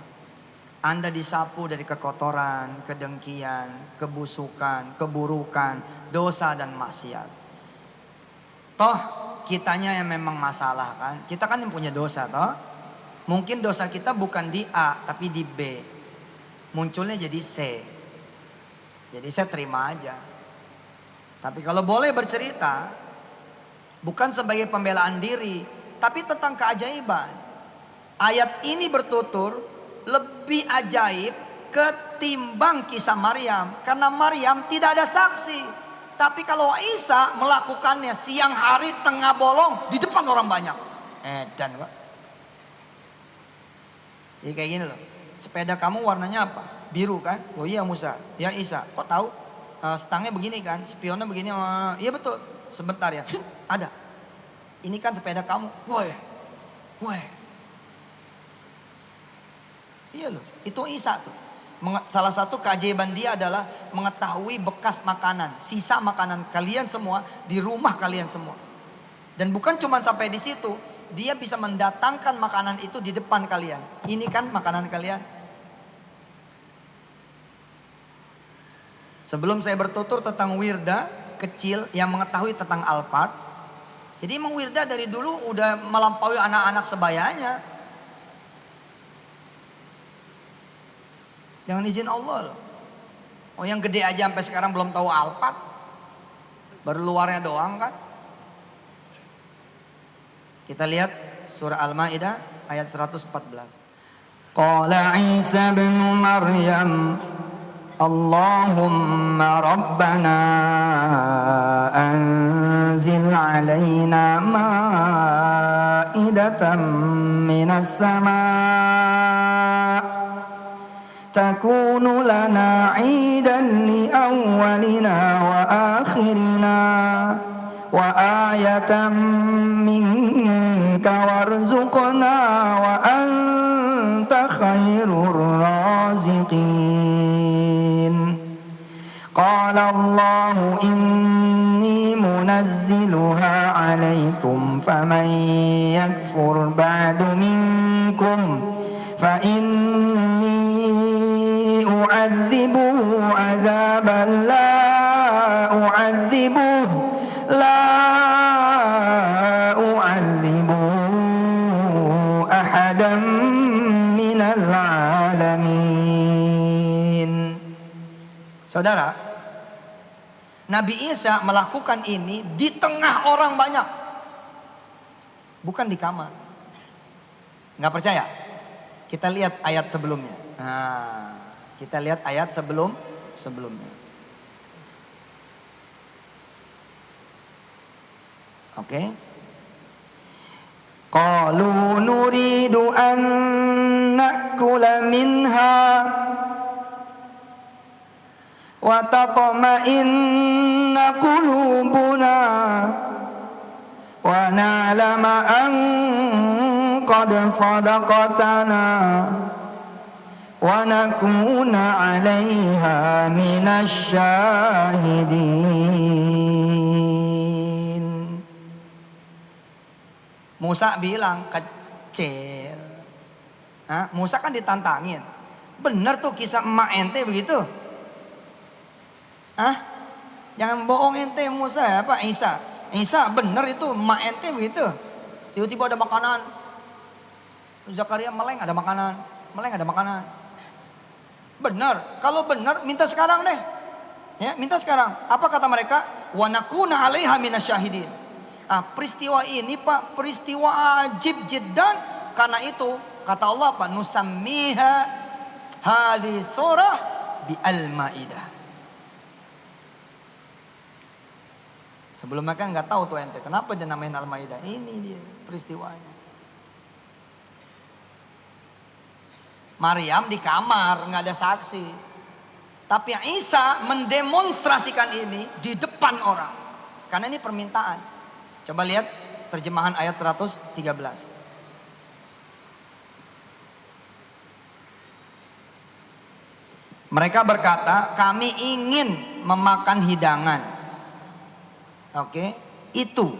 Anda disapu dari kekotoran, kedengkian, kebusukan, keburukan, dosa dan maksiat. Toh kitanya yang memang masalah kan. Kita kan yang punya dosa toh. Mungkin dosa kita bukan di A tapi di B. Munculnya jadi C. Jadi saya terima aja. Tapi kalau boleh bercerita, bukan sebagai pembelaan diri, tapi tentang keajaiban. Ayat ini bertutur lebih ajaib ketimbang kisah Maryam. Karena Maryam tidak ada saksi. Tapi kalau Isa melakukannya siang hari tengah bolong di depan orang banyak. Dan Pak. Jadi kayak gini loh. Sepeda kamu warnanya apa? Biru kan? Oh iya Musa. Ya Isa. Kok tahu? Stangnya begini kan? Spionnya begini. Iya betul. Sebentar ya. Ada. Ini kan sepeda kamu. Woi. Iya loh. Itu Isa tuh. Salah satu keajaiban dia adalah mengetahui bekas makanan, sisa makanan kalian semua di rumah kalian semua. Dan bukan cuma sampai di situ, dia bisa mendatangkan makanan itu di depan kalian. Ini kan makanan kalian. Sebelum saya bertutur tentang Wirda kecil yang mengetahui tentang Alphard, jadi emang Wirda dari dulu udah melampaui anak-anak sebayanya. Jangan izin Allah loh. Oh yang gede aja sampai sekarang belum tahu Alphard. Baru luarnya doang kan. Kita lihat surah Al-Maidah ayat 114. Qala Isa bin Maryam Allahumma rabbana anzil alaina ma'idatan minas sama' takunu lana 'idan li awwalina wa akhirina wa ayatan minka warzuqna wa anta khairur raziqin. يكفر بعد منكم فإني أعذبه عذابا لا أعذبه أحدا من العالمين. Saudara, Nabi Isa melakukan ini di tengah orang banyak, bukan di kamar. Nggak percaya? Kita lihat ayat sebelumnya. Nah, kita lihat ayat sebelumnya. Oke. Qalu nuridu an na'kula minha wa tatma'inna qulubuna wa na'lama an qad sadaqtana wa nakuna 'alaiha minasy syahidin. Musa bilang kecil. Musa kan ditantangin. Bener tuh kisah emak ente begitu. Jangan bohong ente Musa ya Pak Isa. Isa bener itu emak ente begitu. Tiba-tiba ada makanan. Zakaria meleng ada makanan. Benar. Kalau benar minta sekarang deh. Ya, minta sekarang. Apa kata mereka? Wa nakuna 'alaiha minasyahidin. Peristiwa ini Pak, peristiwa ajib jiddan. Karena itu kata Allah Pak, nusammiha hadhi surah bi al-Maidah. Sebelumnya kan nggak tahu tuh ente kenapa dia namain al-Maidah. Ini dia peristiwanya. Maryam di kamar nggak ada saksi, tapi Isa mendemonstrasikan ini di depan orang karena ini permintaan. Coba lihat terjemahan ayat 113. Mereka berkata, kami ingin memakan hidangan. Oke, itu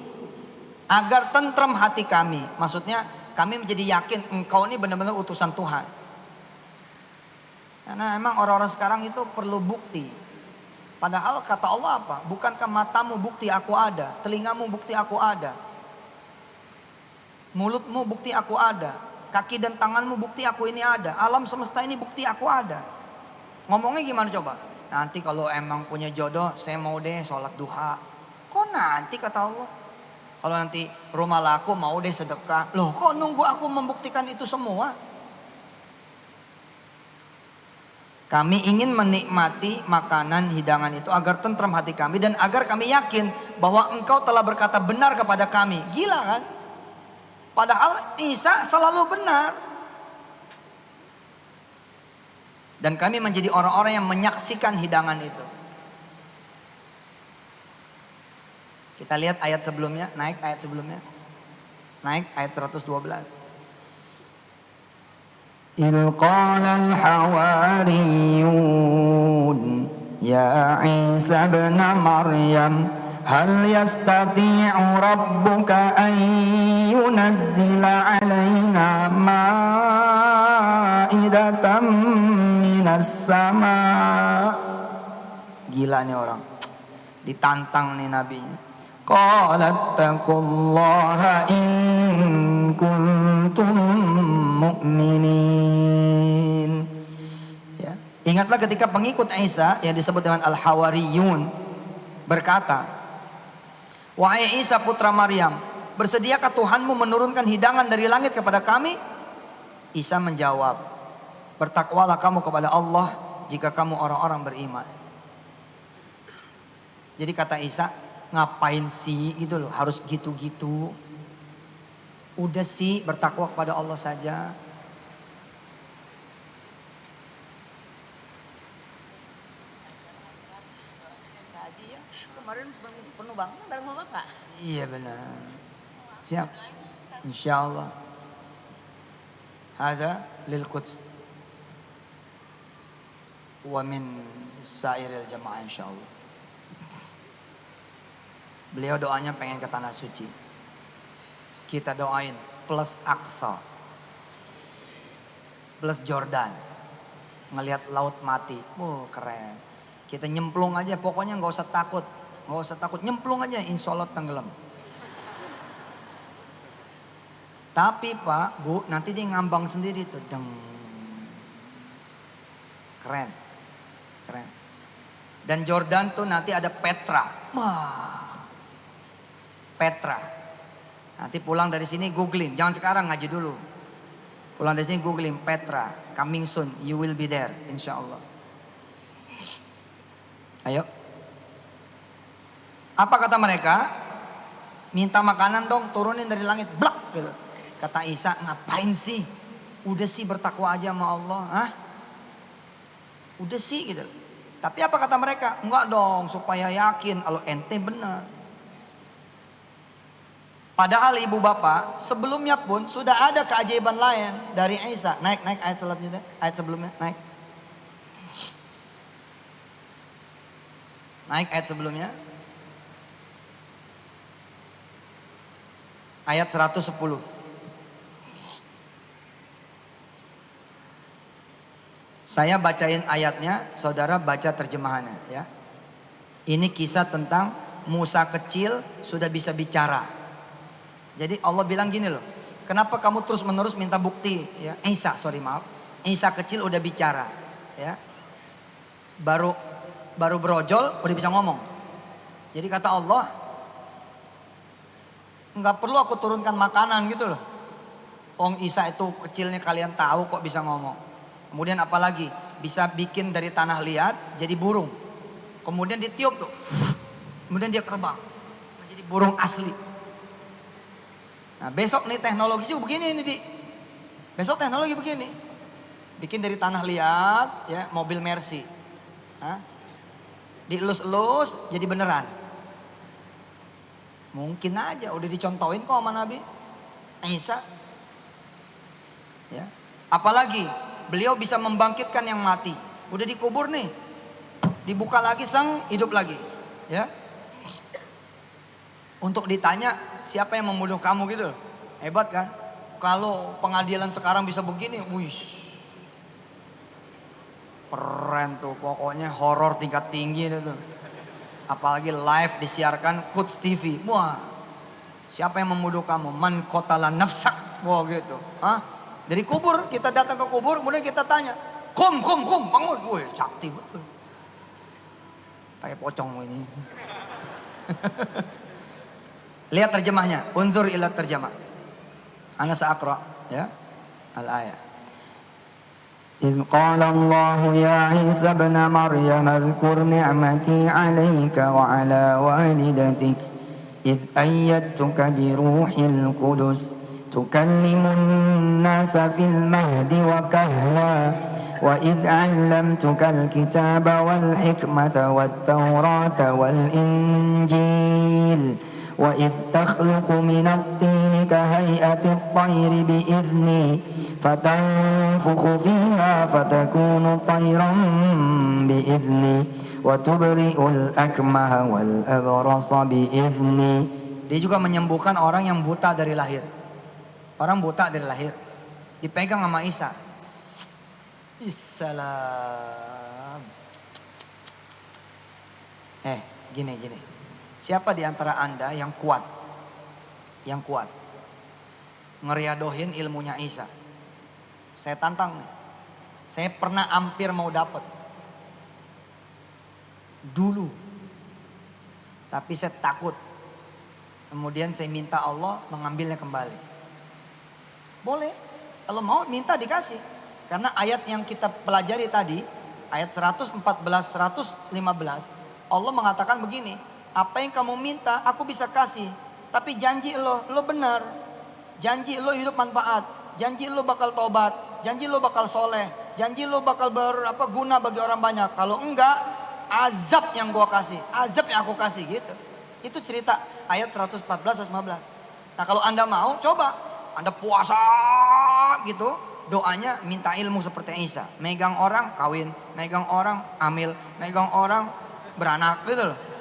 agar tentrem hati kami. Maksudnya kami menjadi yakin engkau ini benar-benar utusan Tuhan. Karena emang orang-orang sekarang itu perlu bukti. Padahal kata Allah apa? Bukankah matamu bukti aku ada, telingamu bukti aku ada, mulutmu bukti aku ada, kaki dan tanganmu bukti aku ini ada, alam semesta ini bukti aku ada. Ngomongnya gimana coba? Nanti kalau emang punya jodoh, saya mau deh sholat duha. Kok nanti kata Allah? Kalau nanti rumah laku mau deh sedekah. Loh kok nunggu aku membuktikan itu semua? Kami ingin menikmati makanan hidangan itu agar tentram hati kami dan agar kami yakin bahwa engkau telah berkata benar kepada kami. Gila kan? Padahal Isa selalu benar. Dan kami menjadi orang-orang yang menyaksikan hidangan itu. Kita lihat ayat sebelumnya, naik ayat sebelumnya. Naik ayat 112. إذ قال الحواريون يا عيسى ابن مريم هل يستطيع ربك أن ينزل علينا مائدة من السماء. Gila nih orang, ditantang nih nabinya. Qalat taqullaha in kuntum mu'minin. Ya. Ingatlah ketika pengikut Isa yang disebut dengan Al-Hawariyun berkata, wahai Isa putra Maryam, bersediakah Tuhanmu menurunkan hidangan dari langit kepada kami? Isa menjawab, bertakwalah kamu kepada Allah jika kamu orang-orang beriman. Jadi kata Isa, ngapain sih gitu loh, harus gitu-gitu. Udah sih bertakwa kepada Allah saja. Tadi ya, kemarin penuh banget bareng sama Bapak. Iya benar. Siap. Insyaallah. Hadza lil Quds. Wa min sairil jamaah insyaallah. Beliau doanya pengen ke tanah suci. Kita doain plus Aqsa, plus Jordan, ngelihat laut mati, keren. Kita nyemplung aja, pokoknya nggak usah takut, nyemplung aja, insya Allah tenggelam. Tapi Pak, Bu, nanti dia ngambang sendiri tuh, keren. Dan Jordan tuh nanti ada Petra, Petra. Nanti pulang dari sini googling, jangan sekarang, ngaji dulu. Pulang dari sini googling Petra, coming soon, you will be there, insya Allah. Ayo. Apa kata mereka? Minta makanan dong, turunin dari langit, blak gitu. Kata Isa, ngapain sih? Udah sih bertakwa aja sama Allah, hah? Udah sih gitu. Tapi apa kata mereka? Enggak dong, supaya yakin kalau ente benar. Padahal ibu bapak sebelumnya pun sudah ada keajaiban lain dari Isa. Naik ayat selanjutnya, ayat sebelumnya, naik. Naik ayat sebelumnya. Ayat 110. Saya bacain ayatnya, saudara baca terjemahannya ya. Ini kisah tentang Musa kecil sudah bisa bicara. Jadi Allah bilang gini loh, kenapa kamu terus menerus minta bukti ya? Isa kecil udah bicara ya. Baru berojol udah bisa ngomong. Jadi kata Allah, nggak perlu aku turunkan makanan gitu loh. Isa itu kecilnya kalian tahu kok bisa ngomong. Kemudian apalagi bisa bikin dari tanah liat jadi burung. Kemudian ditiup tuh. Kemudian dia terbang. Jadi burung asli. Nah besok nih teknologi juga begini nih Besok teknologi begini. Bikin dari tanah liat ya, mobil Mercy. Dielus-elus jadi beneran. Mungkin aja udah dicontohin kok sama Nabi Isa. Ya. Apalagi beliau bisa membangkitkan yang mati. Udah dikubur nih. Dibuka lagi hidup lagi. Ya. Untuk ditanya siapa yang membunuh kamu gitu. Hebat kan? Kalau pengadilan sekarang bisa begini, wih. Keren tuh, pokoknya horor tingkat tinggi itu. Apalagi live disiarkan Quds TV. Wah. Siapa yang membunuh kamu? Man qatala nafsak. Wah gitu. Dari kubur, kita datang ke kubur, kemudian kita tanya, kum, bangun. Wih, sakti betul. Kayak pocong ini. Lihat terjemahnya, unzur ila terjemah. Ana sa'aqra ya al-ayat. إذ قال الله يا عيسى ابن مريم اذكر نعمتي عليك وعلى والدتك إذ أيدتك بروح القدس تكلم الناس في المهد وكهلا وإذ علمتك الكتاب والحكمة والتوراة والإنجيل وإذ تخلق من الطين كهيئة الطير بإذني فتنفخ فيها فتكون طيرا بإذني وتبرئ الأكمه والأبرص بإذني. Dia juga menyembuhkan orang yang buta dari lahir. Orang buta dari lahir dipegang sama Isa. Issalam. Gini. Siapa di antara Anda yang kuat? Yang kuat. Ngeriadohin ilmunya Isa. Saya tantang nih. Saya pernah hampir mau dapat. Dulu. Tapi saya takut. Kemudian saya minta Allah mengambilnya kembali. Boleh. Kalau mau minta dikasih. Karena ayat yang kita pelajari tadi. Ayat 114, 115. Allah mengatakan begini. Apa yang kamu minta aku bisa kasih. Tapi janji lo benar. Janji lo hidup manfaat. Janji lo bakal tobat. Janji lo bakal soleh. Janji lo bakal guna bagi orang banyak. Kalau enggak, azab yang gua kasih. Azab yang aku kasih gitu. Itu cerita ayat 114, 115. Nah kalau Anda mau, coba. Anda puasa gitu. Doanya minta ilmu seperti Isa. Megang orang kawin. Megang orang hamil. Megang orang beranak gitu loh.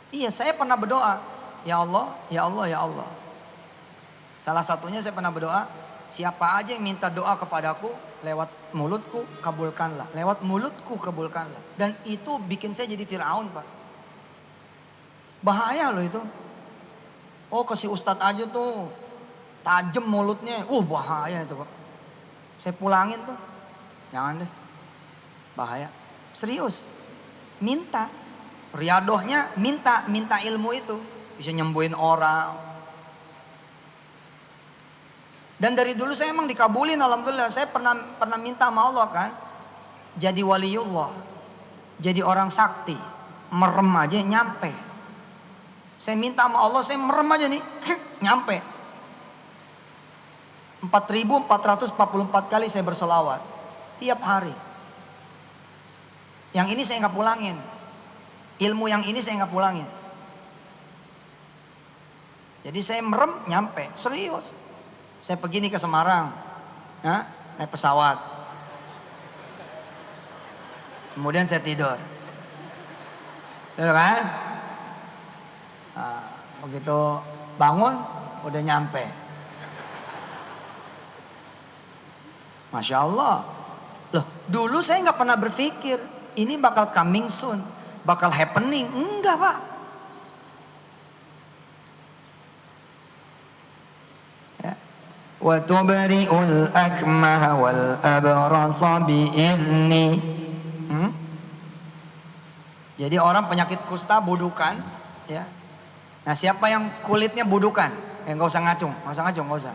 Iya, saya pernah berdoa, ya Allah, ya Allah, ya Allah. Salah satunya saya pernah berdoa, siapa aja yang minta doa kepadaku lewat mulutku, kabulkanlah. Lewat mulutku, kabulkanlah. Dan itu bikin saya jadi Fir'aun, Pak. Bahaya loh itu. Oh, ke si ustadz aja tuh tajam mulutnya. Bahaya itu, Pak. Saya pulangin tuh. Jangan deh. Bahaya. Serius. Minta. Riadohnya minta ilmu itu. Bisa nyembuhin orang. Dan dari dulu saya emang dikabulin, alhamdulillah. Saya pernah minta sama Allah kan. Jadi waliullah. Jadi orang sakti. Merem aja nyampe. Saya minta sama Allah, saya merem aja nih. Nyampe. 4.444 kali saya bersolawat. Tiap hari. Yang ini saya nggak pulangin. Ilmu yang ini saya nggak pulangin. Jadi saya merem nyampe. Serius. Saya pergi nih ke Semarang. Naik pesawat. Kemudian saya tidur. Betul kan? Nah, begitu bangun udah nyampe. Masya Allah. Loh, dulu saya nggak pernah berpikir ini bakal coming soon, bakal happening. Enggak, Pak. Ya. Wa tubri'ul akmaha wal abrasa bi'izni. Jadi orang penyakit kusta budukan, ya. Nah, siapa yang kulitnya budukan? Nggak usah ngacung, nggak usah.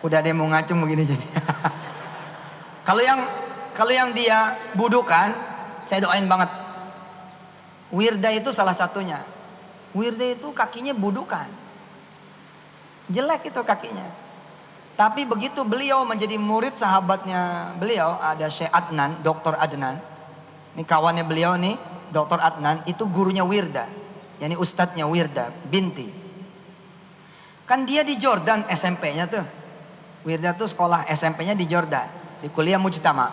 Udah ada yang mau ngacung begini jadi. Kalau yang dia budukan, saya doain banget. Wirda itu salah satunya. Wirda itu kakinya budukan. Jelek itu kakinya. Tapi begitu beliau menjadi murid sahabatnya beliau, ada Syekh Adnan, Dr. Adnan. Ini kawannya beliau nih, Dr. Adnan, itu gurunya Wirda. Yani ustadznya Wirda binti. Kan dia di Jordan SMP-nya tuh. Wirda tuh sekolah SMP-nya di Jordan, di kuliah Mujtama.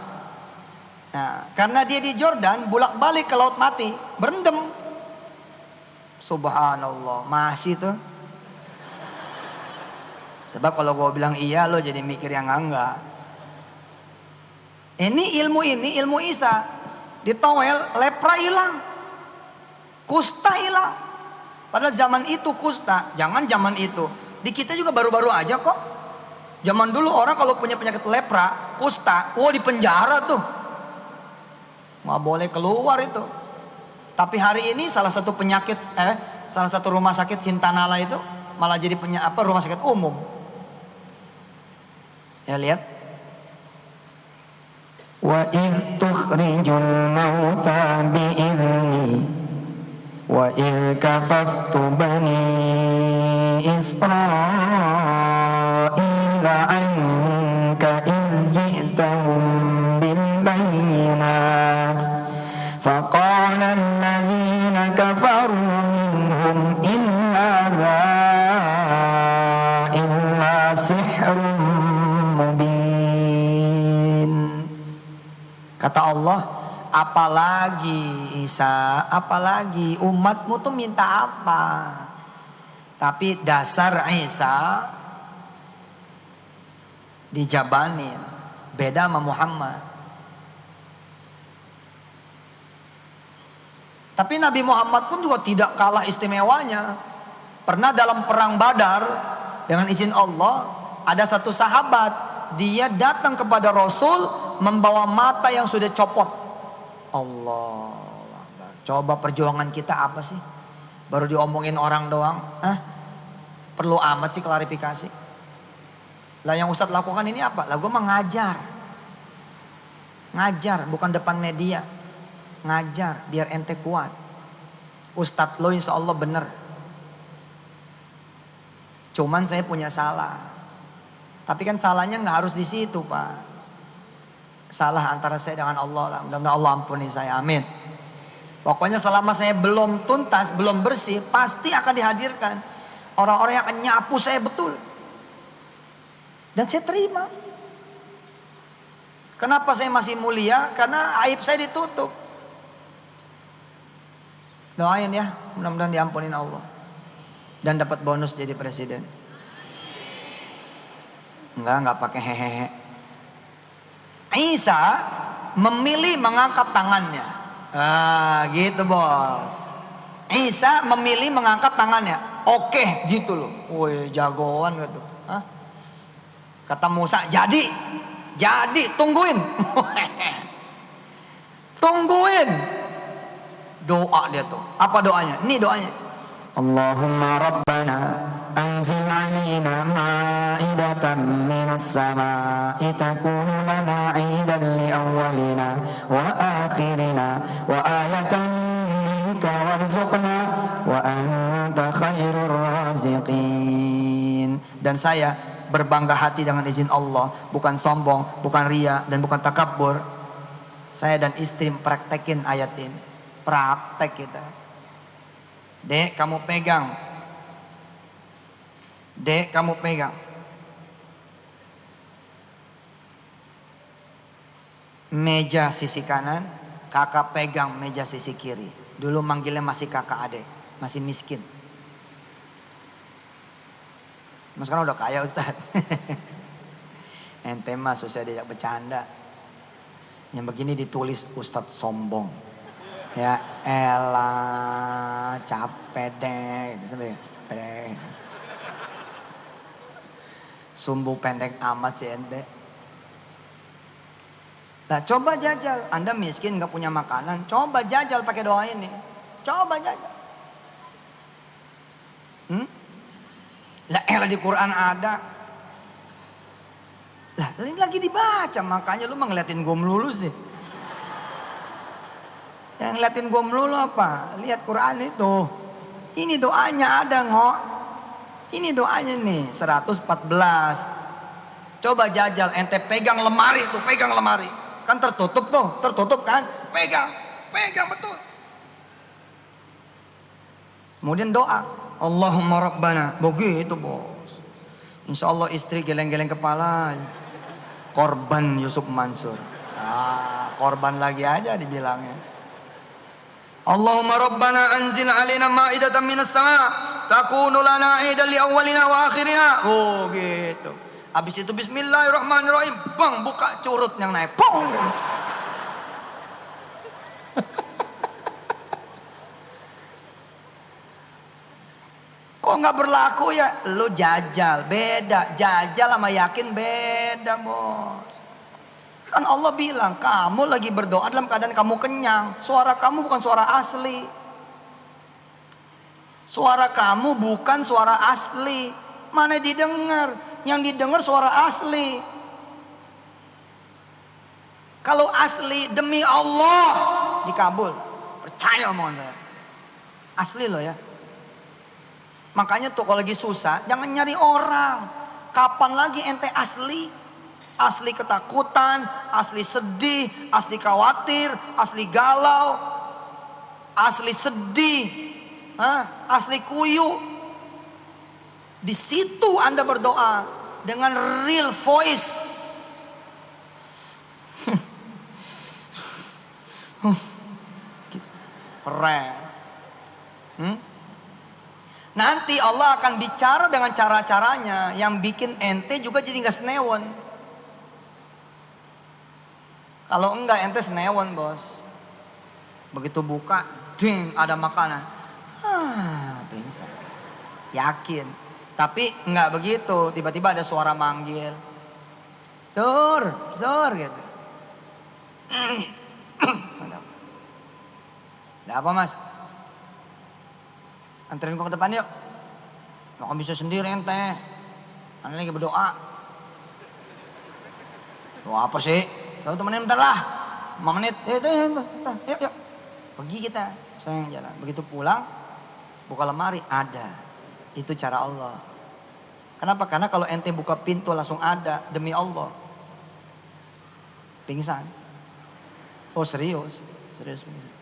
Nah, karena dia di Jordan, bolak-balik ke Laut Mati, berendam. Subhanallah, masih tuh. Sebab kalau gue bilang iya, lo jadi mikir yang enggak. Ini ilmu Isa. Ditowel, lepra hilang. Kusta hilang. Padahal zaman itu kusta, jangan zaman itu. Di kita juga baru-baru aja kok. Zaman dulu orang kalau punya penyakit lepra, kusta, di penjara tuh. Nggak boleh keluar itu. Tapi hari ini salah satu rumah sakit Sintanala itu malah jadi rumah sakit umum. Ya lihat. Wa in tukhrijul mauta bi'izni wa in kafaftu bani Israila anka in ji'tahum bil bayyinat faqala alladhina kafaru minhum in hadha illa sihrun mubin. Kata Allah, apalagi Isa, apalagi umatmu tuh minta apa? Tapi dasar Isa dijabanin, beda sama Muhammad. Tapi Nabi Muhammad pun juga tidak kalah istimewanya. Pernah dalam perang Badar, dengan izin Allah, ada satu sahabat, dia datang kepada Rasul membawa mata yang sudah copot. Allah, coba perjuangan kita apa sih? Baru diomongin orang doang. Perlu amat sih klarifikasi. Lah yang Ustadz lakukan ini apa? Lah gue mengajar. Ngajar, bukan depan media. Ngajar, biar ente kuat. Ustadz lo insya Allah bener. Cuman saya punya salah. Tapi kan salahnya gak harus di situ, Pak. Salah antara saya dengan Allah lah. Mudah-mudahan Allah ampuni saya. Amin. Pokoknya selama saya belum tuntas, belum bersih, pasti akan dihadirkan orang-orang yang akan nyapu saya betul. Dan saya terima. Kenapa saya masih mulia? Karena aib saya ditutup. Doain ya, mudah-mudahan diampunin Allah dan dapat bonus jadi presiden. Enggak pakai hehehe. Isa memilih mengangkat tangannya. Gitu bos. Isa memilih mengangkat tangannya. Oke, gitu loh. Woi, jagoan gitu. Kata Musa, jadi tungguin. Tungguin. Doa dia tuh. Apa doanya? Ini doanya. Allahumma Rabbana anzil alaina ma'idatan minas sama'i takunu lana 'idan li awwalina wa akhirina wa ayatan minka warzuqna wa anta khairur raziqin. Dan saya berbangga hati dengan izin Allah, bukan sombong, bukan ria, dan bukan takabur. Saya dan istri praktekin ayat ini. Praktek kita. Dek, kamu pegang. Dek, kamu pegang. Meja sisi kanan, kakak pegang meja sisi kiri. Dulu manggilnya masih kakak adek, masih miskin. Mas sekarang udah kaya Ustaz. Ente mah susah diajak bercanda. Yang begini ditulis Ustaz sombong. Ya elah, capek deh. Capek deh. Sumbu pendek amat sih ente. Nah coba jajal. Anda miskin gak punya makanan, coba jajal pakai doa ini. Coba jajal. Lah elah di Quran ada. Lah ini lagi dibaca, makanya lu mah ngeliatin gue melulu sih. Yang ngeliatin gue melulu apa? Lihat Quran itu. Ini doanya ada ngok. Ini doanya nih 114. Coba jajal, ente pegang lemari tuh, pegang lemari. Kan tertutup tuh, tertutup kan? Pegang betul. Kemudian doa. Allahumma Rabbana. Begitu bos. Insya Allah istri geleng-geleng kepala. Korban Yusuf Mansur. Korban lagi aja dibilangnya. Allahumma Rabbana anzil alaina ma'idatan minas sama' takunu lana 'idan li awwalina wa akhirina. Oh gitu. Habis itu bismillahirrahmanirrahim. Bang, buka curut yang naik. Pong. Kok nggak berlaku ya? Lu jajal, beda. Jajal sama yakin beda bos. Kan Allah bilang, kamu lagi berdoa dalam keadaan kamu kenyang. Suara kamu bukan suara asli. Suara kamu bukan suara asli. Mana didengar? Yang didengar suara asli. Kalau asli demi Allah dikabul. Percaya omongan saya. Asli loh ya. Makanya tuh kalau lagi susah jangan nyari orang. Kapan lagi ente asli? Asli ketakutan, asli sedih, asli khawatir, asli galau, asli sedih, asli kuyu. Di situ Anda berdoa dengan real voice. Keren. Nanti Allah akan bicara dengan cara-caranya yang bikin ente juga jadi nggak senewon. Kalau enggak ente senewon bos. Begitu buka, ding ada makanan. Pingsan. Yakin. Tapi enggak begitu. Tiba-tiba ada suara manggil. Sur gitu. Ada apa mas? Anterin gua ke depan yuk. Lo kan bisa sendiri ente. Anda lagi berdoa. Doa apa sih? Tahu temenin bentar lah. 5 menit. Yuk. Pergi kita. Saya yang jalan. Begitu pulang, buka lemari ada. Itu cara Allah. Kenapa? Karena kalau ente buka pintu langsung ada. Demi Allah. Pingsan. Oh serius pingsan.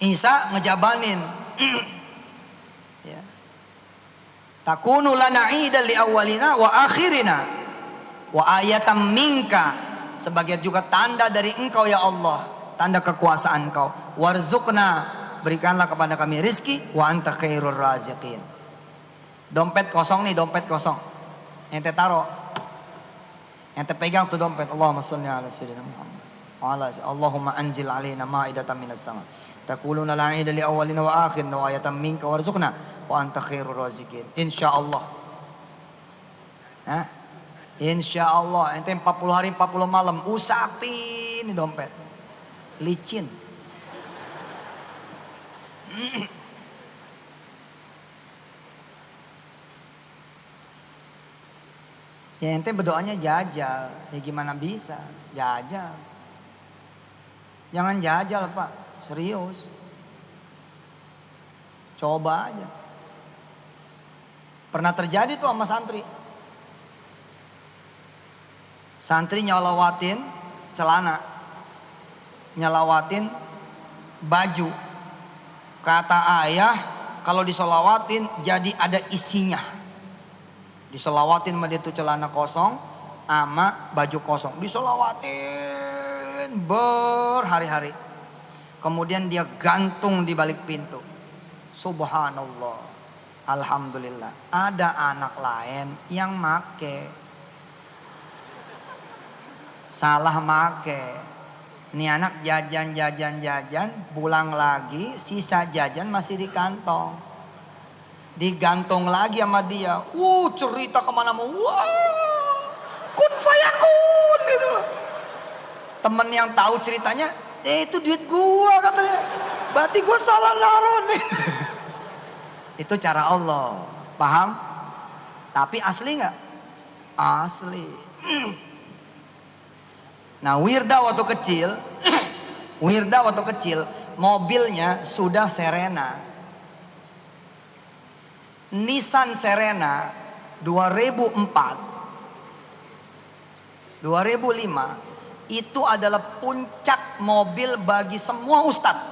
Isa ngejabanin. Ya. Takunu lana 'idan li awwalina wa akhirina wa ayatan minka. sebagai juga tanda dari Engkau ya Allah, tanda kekuasaan Engkau. Warzuqna, berikanlah kepada kami rizki, wa anta khairur raziqin. Dompet kosong nih, dompet kosong. Ente taruh, ente pegang tuh dompet. Allahumma sholli ala sayyidina Muhammad. Allahumma anzil alaina ma'idatan minas sama. Taquluna la ida li awwalina wa akhirina wa ayatan minka warzuqna wa anta khairur raziqin. Insyaallah. Hah? Insyaallah ente 40 hari 40 malam usapin nih dompet. Licin. Ya ente berdoanya jajal. Ya gimana bisa? Jajal. Jangan jajal Pak, serius. Coba aja. Pernah terjadi tuh sama santri. Santri nyalawatin celana. Nyalawatin baju. Kata ayah kalau disolawatin jadi ada isinya. Disolawatin sama dia tuh celana kosong sama baju kosong. Disolawatin berhari-hari. Kemudian dia gantung di balik pintu. Subhanallah. Alhamdulillah. Ada anak lain yang make. Salah make. Nih anak jajan, pulang lagi, sisa jajan masih di kantong. Digantung lagi sama dia. Cerita kemana mau. Kun fayakun gitu loh. Temen yang tahu ceritanya, itu duit gua katanya. Berarti gua salah naruh nih. Itu cara Allah. Paham? Tapi asli nggak? Asli. Nah Wirda waktu kecil, mobilnya sudah Serena. Nissan Serena 2004, 2005 itu adalah puncak mobil bagi semua ustadz.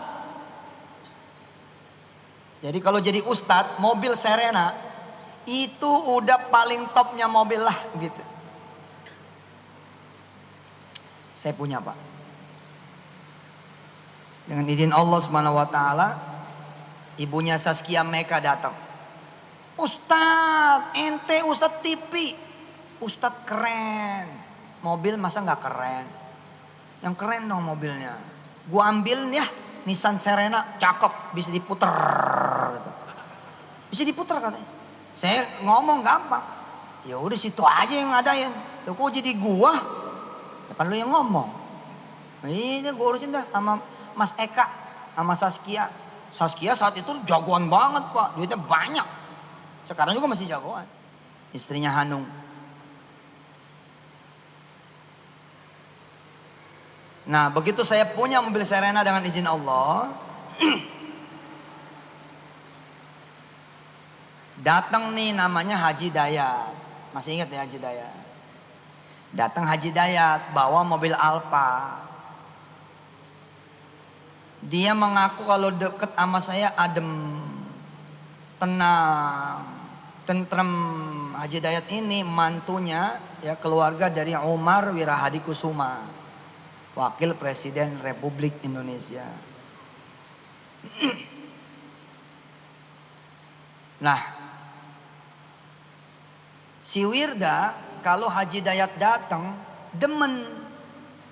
Jadi kalau jadi ustadz, mobil Serena itu udah paling topnya mobil lah gitu. Saya punya Pak. Dengan izin Allah Subhanahu wa taala, ibunya Saskia Meka datang. Ustadz, ente Ustadz TV. Ustadz keren. Mobil masa nggak keren? Yang keren dong mobilnya. Gua ambil ya Nissan Serena, cakep, bisa diputer. Bisa diputer katanya. Saya ngomong gampang. Ya udah situ aja yang ngadain. Loh kok jadi gua? Depan lu yang ngomong. Ini gua urusin dah sama Mas Eka, sama Saskia. Saskia saat itu jagoan banget Pak, duitnya banyak. Sekarang juga masih jagoan. Istrinya Hanung. Nah begitu saya punya mobil Serena dengan izin Allah. Datang nih namanya Haji Dayat. Masih ingat ya Haji Dayat? Datang Haji Dayat bawa mobil Alfa. Dia mengaku kalau deket sama saya adem, tenang, tentrem. Haji Dayat ini mantunya ya keluarga dari Umar Wirahadi Kusuma, Wakil Presiden Republik Indonesia. Nah, si Wirda kalau Haji Dayat datang demen.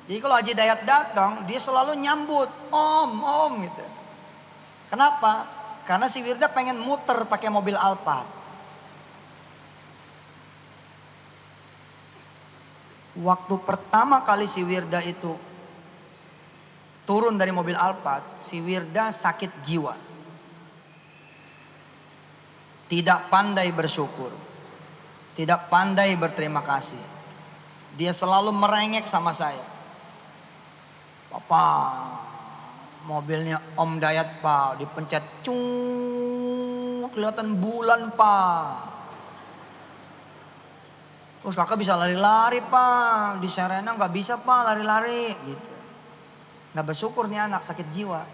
Jadi kalau Haji Dayat datang dia selalu nyambut, om gitu. Kenapa? Karena si Wirda pengen muter pakai mobil Alphard. Waktu pertama kali si Wirda itu turun dari mobil Alphard, si Wirda sakit jiwa. Tidak pandai bersyukur. Tidak pandai berterima kasih. Dia selalu merengek sama saya. Papa, mobilnya Om Dayat Pak, dipencet cung, kelihatan bulan Pak. Terus kakak bisa lari-lari Pak, di Serena nggak bisa Pak lari-lari gitu. Nggak bersyukur nih anak sakit jiwa.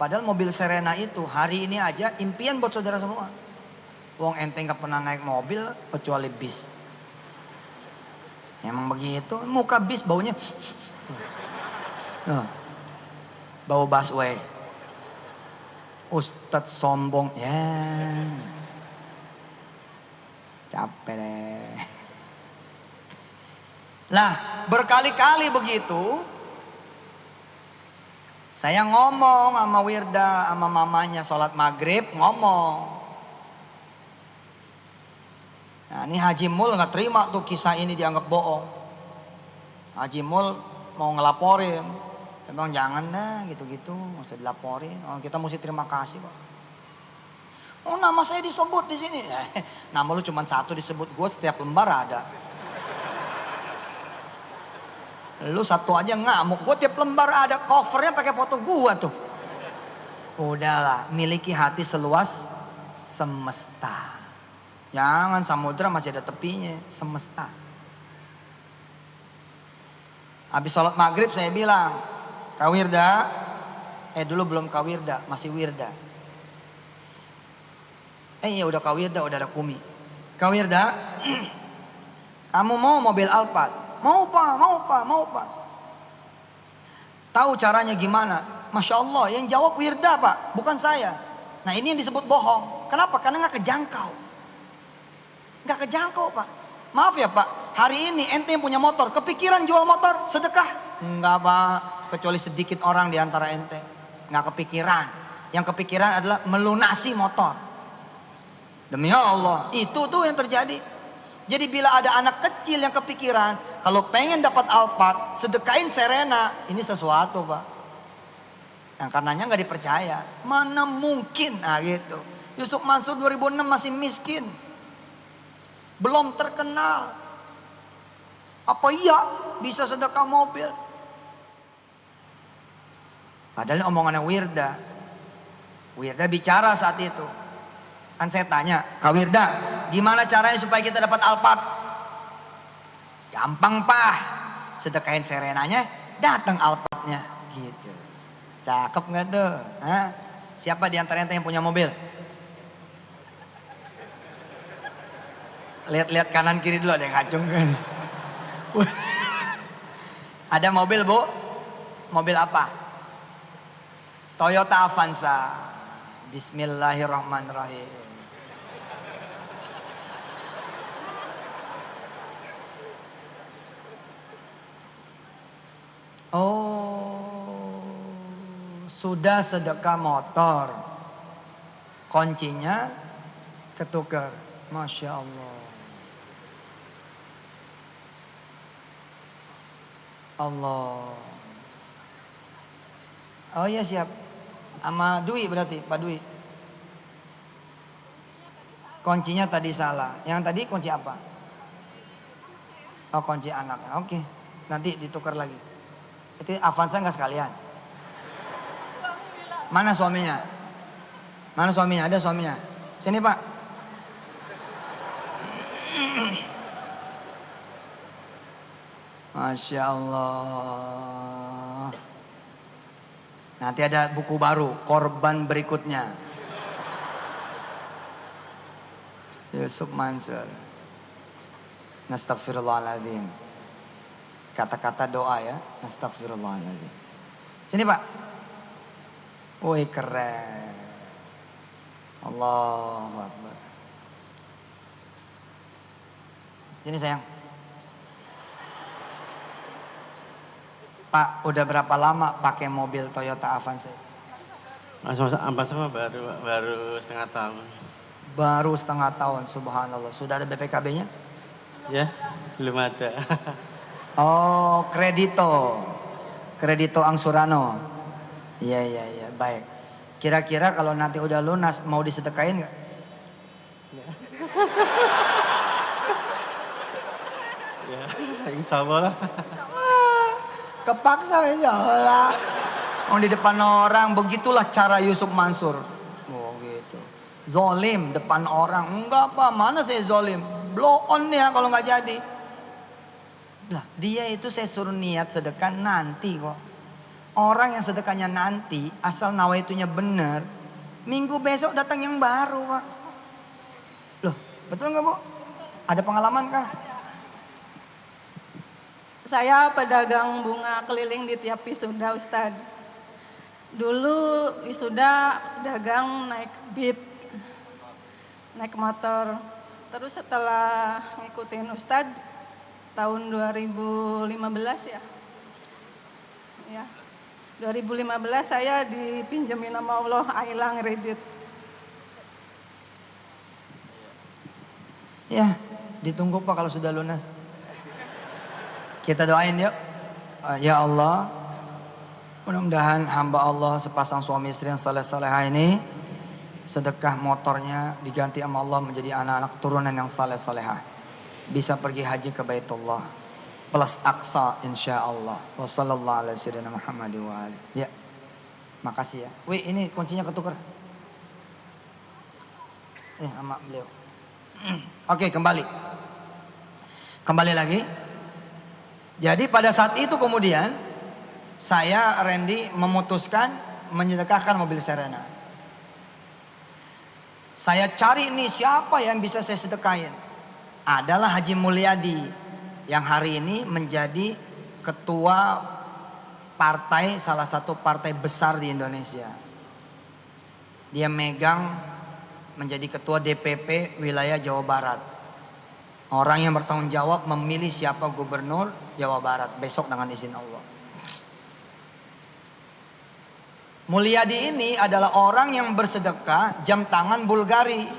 Padahal mobil Serena itu hari ini aja impian buat saudara semua. Wong ente nggak pernah naik mobil kecuali bis. Emang begitu, muka bis baunya Bau busway. Ustadz sombong. Ya. Capek deh. Lah, berkali-kali begitu. Saya ngomong sama Wirda, sama mamanya sholat maghrib, ngomong. Nah ini Haji Mul gak terima tuh kisah ini dianggap bohong. Haji Mul mau ngelaporin. Memang jangan dah gitu-gitu, nggak usah dilaporin. Oh, kita mesti terima kasih Pak. Oh nama saya disebut di sini. Nama lu cuma satu disebut, gue setiap lembar ada. Lu satu aja ngamuk, gue tiap lembar ada, covernya pakai foto gue tuh. Udahlah, miliki hati seluas semesta. Jangan samudra masih ada tepinya, semesta. Habis sholat maghrib saya bilang, Kak Wirda, dulu belum Kak Wirda, masih Wirda. Ya udah Kak Wirda, udah ada Kumi. Kak Wirda, kamu mau mobil Alphard? Mau pak. Tahu caranya gimana? Masya Allah, yang jawab Wirda Pak, bukan saya. Nah ini yang disebut bohong. Kenapa? Karena gak kejangkau. Gak kejangkau Pak. Maaf ya Pak, hari ini ente yang punya motor, kepikiran jual motor, sedekah? Enggak Pak, kecuali sedikit orang di antara ente. Gak kepikiran. Yang kepikiran adalah melunasi motor. Demi Allah, itu tuh yang terjadi. Jadi bila ada anak kecil yang kepikiran, kalau pengen dapat Alphard, sedekain Serena. Ini sesuatu Pak. Yang karenanya gak dipercaya. Mana mungkin, nah gitu. Yusuf Mansur 2006 masih miskin. Belum terkenal. Apa iya bisa sedekah mobil? Padahal omongannya Wirda. Wirda bicara saat itu. Kan saya tanya, Kak Wirda, gimana caranya supaya kita dapat Alphard? Gampang Pak, sedekahin Serenanya, datang Alphardnya, gitu. Cakep nggak tuh? Hah? Siapa di antara ente yang punya mobil? Lihat-lihat kanan kiri dulu, ada yang ngacungkan. Ada mobil Bu? Mobil apa? Toyota Avanza. Bismillahirrahmanirrahim. Oh, sudah sedekah motor, kuncinya ketukar, Masya Allah. Allah. Oh iya siap. Sama Dwi berarti, Pak Dwi. Kuncinya tadi salah. Yang tadi kunci apa? Oh kunci anak. Oke. Nanti ditukar lagi. Itu Avanza nggak sekalian? Mana suaminya? Mana suaminya? Ada suaminya? Sini Pak. Masya Allah. Nanti ada buku baru, korban berikutnya. Yusuf Mansur. Nastaghfirullahaladzim. Kata-kata doa ya. Nastaghfirullahaladzim. Sini Pak. Woi keren. Allahu Akbar. Sini sayang. Pak, udah berapa lama pakai mobil Toyota Avanza? Sama baru setengah tahun. Baru setengah tahun, subhanallah. Sudah ada BPKB-nya? Ya, belum ada. Oh, Kredito Angsurano. Iya, baik. Kira-kira kalau nanti udah lunas mau disedekain nggak? Ya, insya Allah lah. Kepaksa ya lah. Oh, di depan orang, begitulah cara Yusuf Mansur. Oh gitu. Zolim depan orang. Enggak Pak, mana saya zolim? Blow on ya kalau nggak jadi. Lah, dia itu saya suruh niat sedekah nanti kok. Orang yang sedekahnya nanti, asal nawaitunya benar, minggu besok datang yang baru Pak. Loh, betul nggak Bu? Ada pengalaman kah? Saya pedagang bunga keliling di tiap wisuda, Ustadz. Dulu wisuda dagang naik Beat, naik motor. Terus setelah ngikutin Ustadz tahun 2015 ya. Ya. 2015 saya dipinjemin sama Allah hilang kredit. Ya, ditunggu Pak kalau sudah lunas. Kita doain yuk. Ya Allah, mudah-mudahan hamba Allah sepasang suami istri yang saleh-salehah ini sedekah motornya diganti sama Allah menjadi anak-anak turunan yang saleh-salehah. Bisa pergi haji ke Baitullah plus Aqsa insyaallah. Wassallallahu ala sayyidina Muhammad wa alihi. Ya. Makasih ya. Wih, ini kuncinya ketukar. Sama beliau. Oke, kembali. Kembali lagi. Jadi pada saat itu kemudian saya Randy memutuskan menyedekahkan mobil Serena. Saya cari nih siapa yang bisa saya sedekahin. Adalah Haji Mulyadi yang hari ini menjadi ketua partai, salah satu partai besar di Indonesia. Dia megang menjadi ketua DPP wilayah Jawa Barat. Orang yang bertanggung jawab memilih siapa gubernur Jawa Barat besok dengan izin Allah. Mulyadi ini adalah orang yang bersedekah jam tangan Bulgari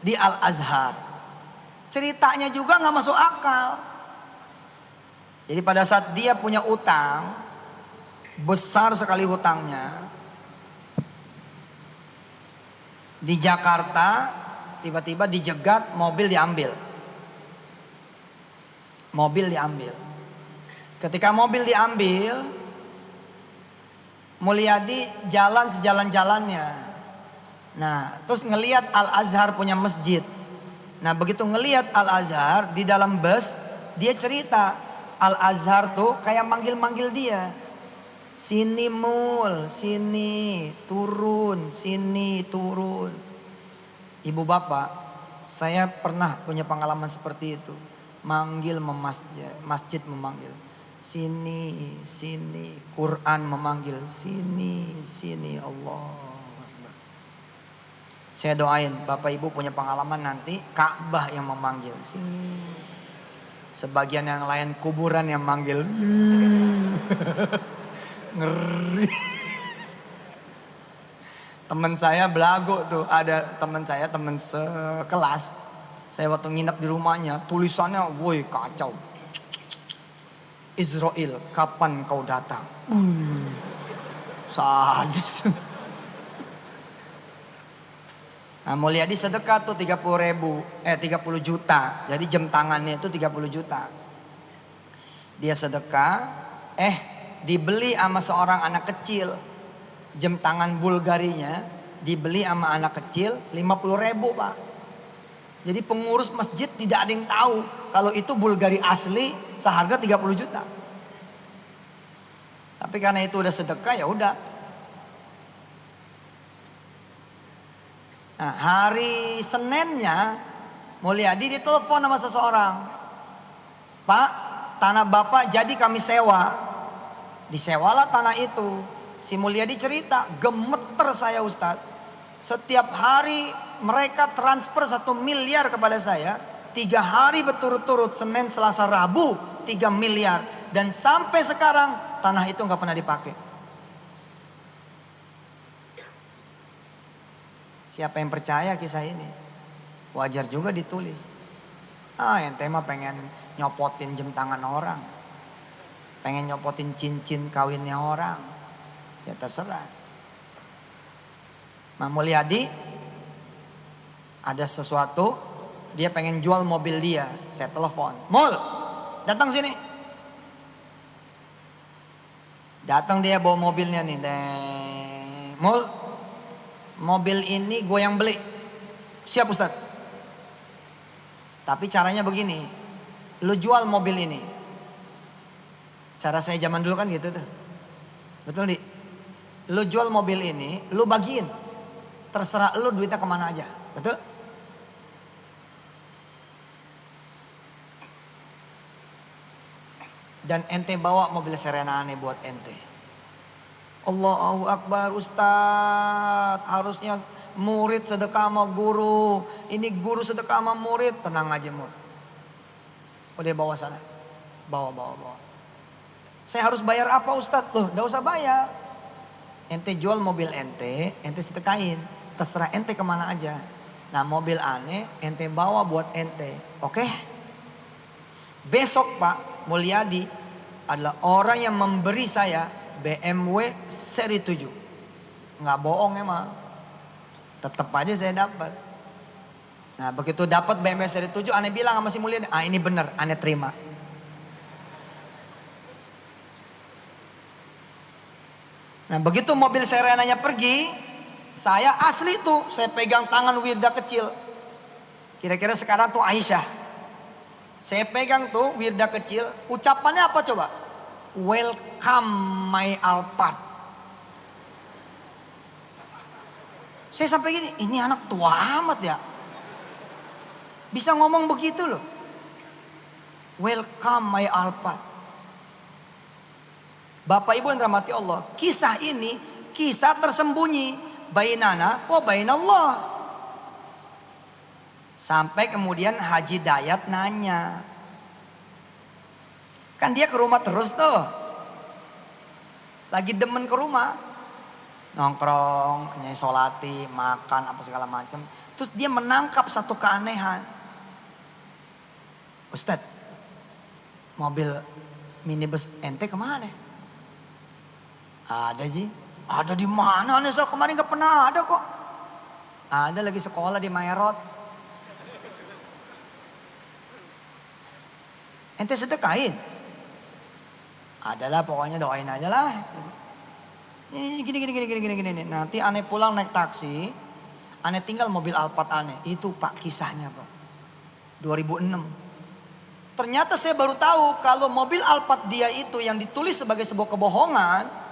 di Al-Azhar. Ceritanya juga nggak masuk akal. Jadi pada saat dia punya utang, besar sekali hutangnya, di Jakarta tiba-tiba dijegat, mobil diambil. Mobil diambil. Ketika mobil diambil, Mulyadi jalan sejalan-jalannya. Nah, terus ngelihat Al-Azhar punya masjid. Nah, begitu ngelihat Al-Azhar di dalam bus, dia cerita Al-Azhar tuh kayak manggil-manggil dia. Sini Mul, sini, turun, sini, turun. Ibu bapak, saya pernah punya pengalaman seperti itu. Manggil masjid memanggil. Sini, sini. Quran memanggil. Sini, sini. Allah. Saya doain bapak ibu punya pengalaman nanti Ka'bah yang memanggil. Sini. Sebagian yang lain kuburan yang manggil. Ngeri. Teman saya belagu tuh. Ada teman saya, teman sekelas. Saya waktu nginep di rumahnya, tulisannya woi kacau. Israel, kapan kau datang? Sadis. Nah, Mulyadi sedekah tuh 30 juta. Jadi jam tangannya itu 30 juta. Dia sedekah, dibeli sama seorang anak kecil. Jam tangan Bulgarinya dibeli sama anak kecil 50.000 Pak. Jadi pengurus masjid tidak ada yang tahu kalau itu Bulgari asli seharga 30 juta. Tapi karena itu udah sedekah ya udah. Nah, hari Seninnya Mulyadi ditelepon sama seseorang. Pak, tanah Bapak jadi kami sewa. Disewalah tanah itu. Si Mulyadi cerita, gemeter saya Ustadz. Setiap hari mereka transfer 1 miliar kepada saya. 3 hari berturut-turut, Senin, Selasa, Rabu 3 miliar. Dan sampai sekarang tanah itu gak pernah dipakai. Siapa yang percaya kisah ini? Wajar juga ditulis. Yang tema pengen nyopotin jam tangan orang. Pengen nyopotin cincin kawinnya orang. Ya terserah. Nah, Mulyadi ada sesuatu, dia pengen jual mobil dia. Saya telepon, Mul, datang sini. Datang dia bawa mobilnya nih. Mul, mobil ini gue yang beli. Siap Ustaz. Tapi caranya begini, lu jual mobil ini. Cara saya zaman dulu kan gitu tuh. Betul Di? Lu jual mobil ini, lu bagiin. Terserah lu duitnya kemana aja. Betul? Dan ente bawa mobil Serena aneh buat ente. Allahu Akbar Ustadz. Harusnya murid sedekah sama guru. Ini guru sedekah sama murid. Tenang aja Mut. Udah bawa sana. Bawa. Saya harus bayar apa Ustadz? Loh gak usah bayar. Ente jual mobil ente sedekahin. Terserah ente kemana aja. Nah mobil aneh ente bawa buat ente. Oke? Besok Pak Mulyadi adalah orang yang memberi saya BMW seri 7. Nggak bohong emang. Tetap aja saya dapat. Nah begitu dapat BMW seri 7 aneh bilang sama si Mulyadi, ini bener aneh terima. Nah begitu mobil Serenanya pergi, saya asli tuh, saya pegang tangan Wirda kecil. Kira-kira sekarang tuh Aisyah. Saya pegang tuh Wirda kecil, ucapannya apa coba? Welcome my Alphard. Saya sampai gini, ini anak tua amat ya. Bisa ngomong begitu loh. Welcome my Alphard. Bapak Ibu yang dirahmati Allah, kisah ini kisah tersembunyi bainana wa bainallah. Sampai kemudian Haji Dayat nanya. Kan dia ke rumah terus tuh. Lagi demen ke rumah. Nongkrong, nyai solati, makan apa segala macam. Terus dia menangkap satu keanehan. Ustadz, mobil minibus ente kemana? Ada Ji. Ada di mana? Nih so kemarin gak pernah ada kok. Ada lagi sekolah di Maerot. Ente sedekahin. Adalah pokoknya doain aja lah. Gini. Nanti aneh pulang naik taksi. Aneh tinggal mobil Alphard aneh. Itu Pak kisahnya Pak. 2006. Ternyata saya baru tahu kalau mobil Alphard dia itu yang ditulis sebagai sebuah kebohongan.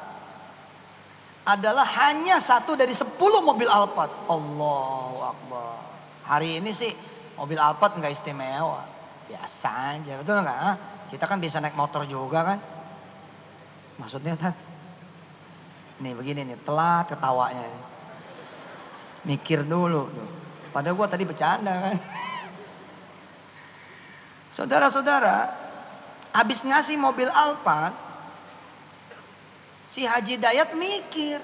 Adalah hanya satu dari 10 mobil Alphard. Allahu Akbar. Hari ini sih mobil Alphard nggak istimewa. Biasa aja, betul nggak? Kita kan bisa naik motor juga kan? Maksudnya Tat? Nih begini nih, telat ketawanya nih. Mikir dulu tuh. Padahal gua tadi bercanda kan. Saudara-saudara, habis ngasih mobil Alphard, si Haji Dayat mikir.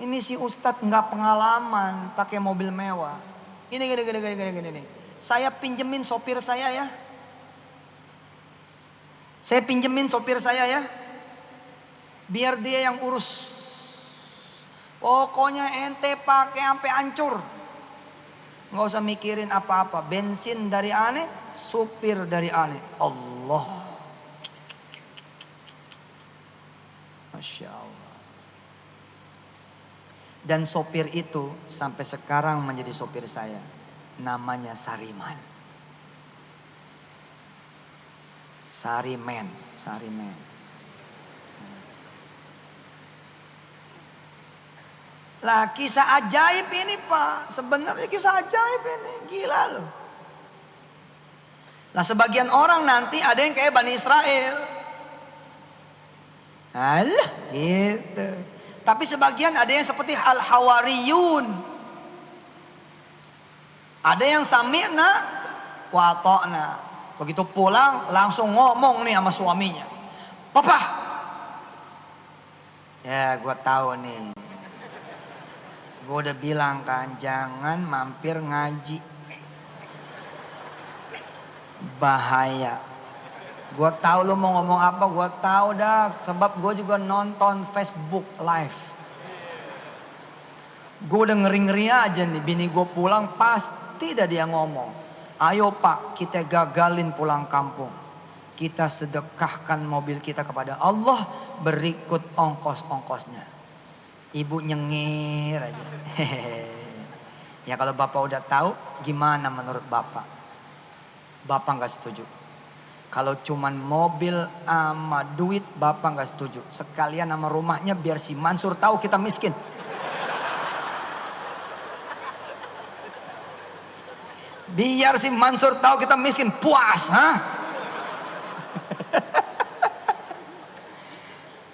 Ini si Ustadz nggak pengalaman pakai mobil mewah. Gini. Saya pinjemin sopir saya ya. Saya pinjemin sopir saya ya. Biar dia yang urus. Pokoknya ente pakai sampai hancur. Nggak usah mikirin apa-apa. Bensin dari aneh, supir dari aneh. Allah. Masya Allah. Dan sopir itu sampai sekarang menjadi sopir saya. Namanya Sariman. Sariman. Lah kisah ajaib ini Pak. Sebenarnya kisah ajaib ini. Gila loh. Lah sebagian orang nanti ada yang kayak Bani Israel. Alah gitu. Tapi sebagian ada yang seperti Al-Hawariyun. Ada yang sami'na wa ta'na. Begitu pulang langsung ngomong nih sama suaminya. Papa. Ya gue tahu nih. Gue udah bilang kan jangan mampir ngaji. Bahaya. Gue tahu lu mau ngomong apa, gue tahu dah. Sebab gue juga nonton Facebook live. Gue udah ngeri-ngeri aja nih. Bini gue pulang pasti dah dia ngomong. Ayo Pak, kita gagalin pulang kampung. Kita sedekahkan mobil kita kepada Allah. Berikut ongkos-ongkosnya. Ibu nyengir aja. Ya kalau Bapak udah tahu, gimana menurut Bapak? Bapak gak setuju. Kalau cuman mobil sama duit, Bapak gak setuju. Sekalian sama rumahnya biar si Mansur tahu kita miskin. Biar si Mansur tahu kita miskin, puas, ha?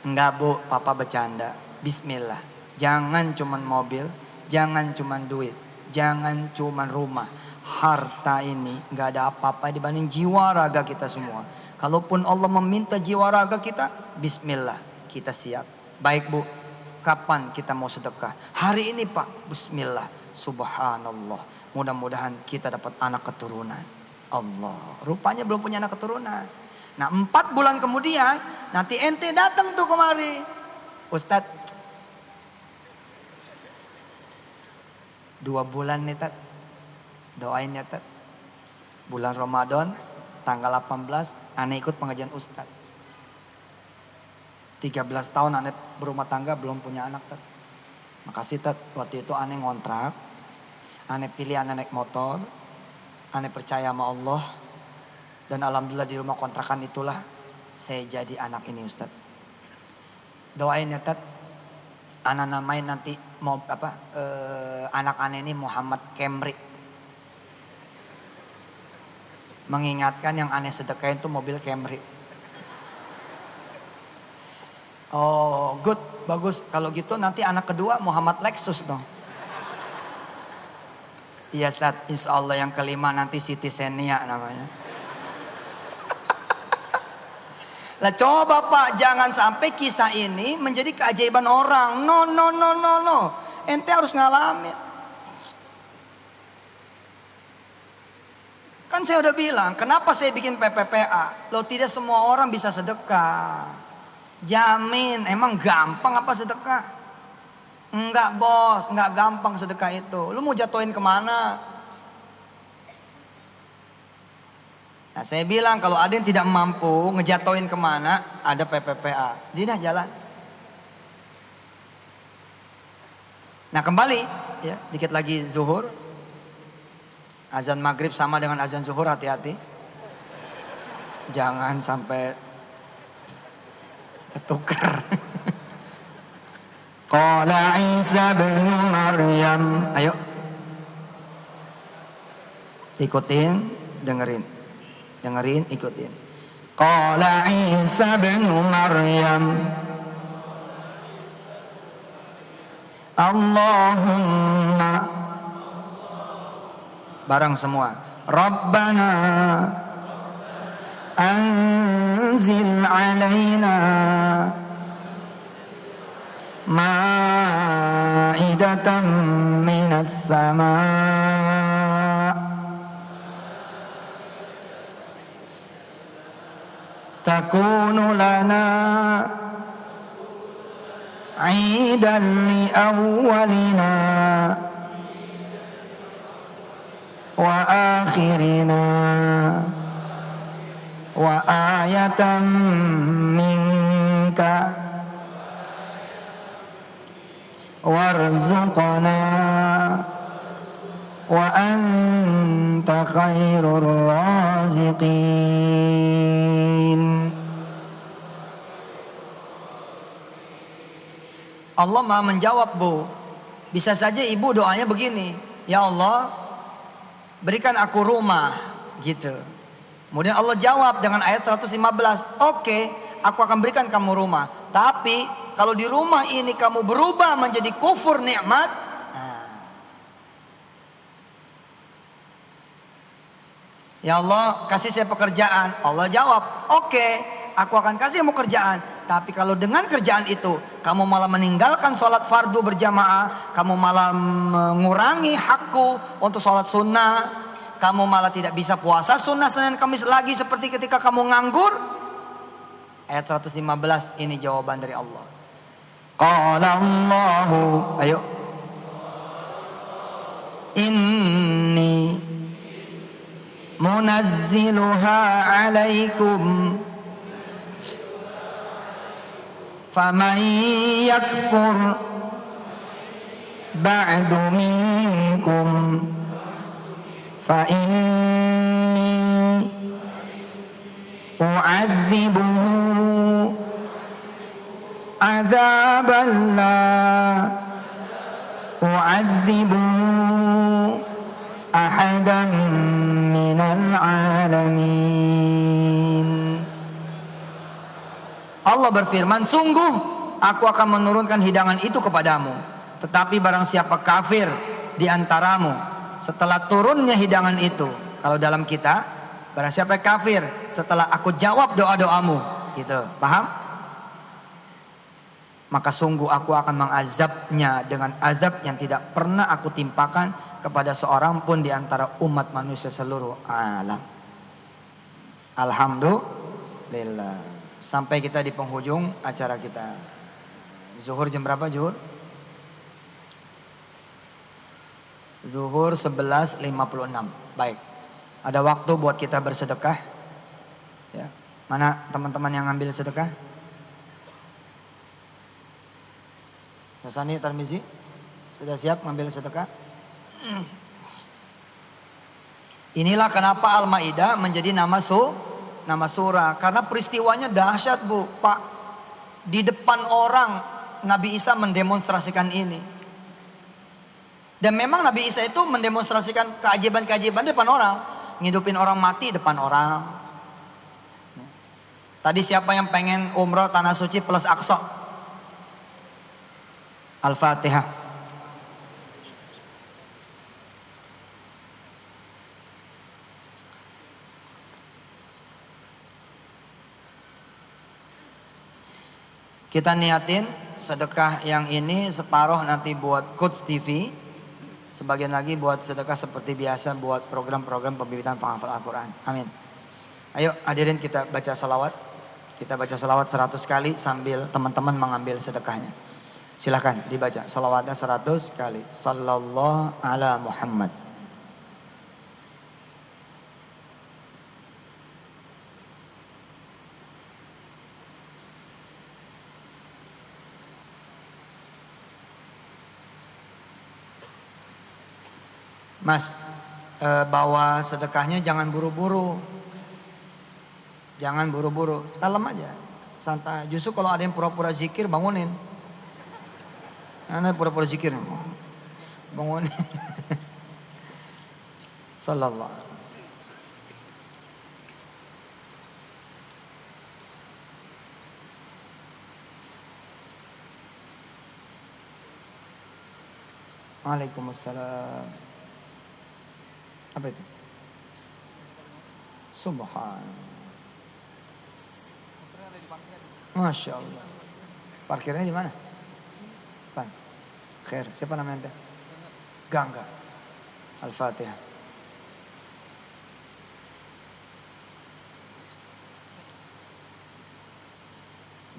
Enggak bu, papa bercanda. Bismillah. Jangan cuman mobil, jangan cuman duit, jangan cuman rumah. Harta ini nggak ada apa-apa dibanding jiwa raga kita semua. Kalaupun Allah meminta jiwa raga kita, bismillah, kita siap. Baik bu, kapan kita mau sedekah? Hari ini pak, bismillah, subhanallah. Mudah-mudahan kita dapat anak keturunan. Allah, rupanya belum punya anak keturunan. Nah 4 bulan kemudian, nanti ente datang tuh kemari. Ustadz, 2 bulan nih Tat, doain ya Tat. Bulan Ramadan, tanggal 18, aneh ikut pengajian Ustadz. 13 tahun aneh berumah tangga belum punya anak Tat. Makasih Tat, waktu itu aneh ngontrak. Aneh pilih aneh naik motor. Aneh percaya sama Allah. Dan alhamdulillah di rumah kontrakan itulah saya jadi anak ini Ustadz. Doain ya Tat. Anak namain nanti mau anak aneh ini Muhammad Camry. Mengingatkan yang aneh sedekahin itu mobil Camry. Oh good, bagus. Kalau gitu nanti anak kedua Muhammad Lexus dong. Iya Ustadz, insya Allah yang kelima nanti Siti Senia namanya. Lah coba Pak, jangan sampai kisah ini menjadi keajaiban orang. No. Ente harus ngalamin. Kan saya udah bilang, kenapa saya bikin PPPA? Loh tidak semua orang bisa sedekah. Jamin, emang gampang apa sedekah? Enggak bos, enggak gampang sedekah itu. Lu mau jatuhin kemana? Nah saya bilang kalau ada yang tidak mampu ngejatoin kemana, ada PPPA. Jadi dah jalan. Nah kembali, ya dikit lagi zuhur. Azan maghrib sama dengan azan zuhur, hati-hati. Jangan sampai ketukar. Qala Isa bin Maryam. Ayo. Ikutin, dengerin, ikutin. Qala Isa bin Maryam. Allahumma. Barang semua. Rabbana anzil alaina ma'idatan minas sama' takunu lana 'idan li awwalina wa akhirina wa ayatan minka warzuqna wa anta khairur raziqin. Allah Maha menjawab bu. Bisa saja ibu doanya begini, ya Allah berikan aku rumah gitu. Kemudian Allah jawab dengan ayat 115, oke, aku akan berikan kamu rumah. Tapi kalau di rumah ini kamu berubah menjadi kufur nikmat, ya Allah kasih saya pekerjaan. Allah jawab, oke, aku akan kasih kamu kerjaan. Tapi kalau dengan kerjaan itu kamu malah meninggalkan sholat fardu berjamaah, kamu malah mengurangi hakku untuk sholat sunnah, kamu malah tidak bisa puasa sunnah Senin Kamis lagi seperti ketika kamu nganggur. Ayat 115 ini jawaban dari Allah. Qala Allahu, ayo. Inni munazziluha alaikum faman yakfur ba'du minkum fa inni u'adzibuhu adzaban la u'adzibuhu ahadan minal alamin. Allah Allah berfirman, sungguh aku akan menurunkan hidangan itu kepadamu. Tetapi barang siapa kafir di antaramu setelah turunnya hidangan itu, kalau dalam kita, barang siapa kafir setelah aku jawab doa-doamu, gitu, paham? Maka sungguh aku akan mengazabnya dengan azab yang tidak pernah aku timpakan kepada seorang pun di antara umat manusia seluruh alam. Alhamdulillah. Sampai kita di penghujung acara kita. Zuhur jam berapa Zuhur? Zuhur 11.56. Baik. Ada waktu buat kita bersedekah. Ya. Mana teman-teman yang ngambil sedekah? Hasani Tarmizi, sudah siap ngambil sedekah? Inilah kenapa Al-Maidah menjadi nama surah, karena peristiwanya dahsyat, Bu, Pak. Di depan orang Nabi Isa mendemonstrasikan ini. Dan memang Nabi Isa itu mendemonstrasikan keajaiban-keajaiban depan orang, ngidupin orang mati depan orang. Tadi siapa yang pengen umrah tanah suci plus Aqsa? Al-Fatihah. Kita niatin sedekah yang ini separuh nanti buat Quds TV, sebagian lagi buat sedekah seperti biasa buat program-program pembibitan penghafal Al-Quran. Amin. Ayo hadirin kita baca salawat. Kita baca salawat 100 kali sambil teman-teman mengambil sedekahnya. Silahkan dibaca salawatnya 100 kali. Sallallahu ala Muhammad. Mas, bawa sedekahnya jangan buru-buru. Jangan buru-buru, kalem aja, santai. Justru kalau ada yang pura-pura zikir, bangunin. Anda pura-pura zikir, bangunin. Sallallahu. Waalaikumsalam. Apa itu? Subhanallah. Masya Allah. Parkirnya di mana? Pan. Khair. Siapa namanya? Gangga. Al-Fatihah.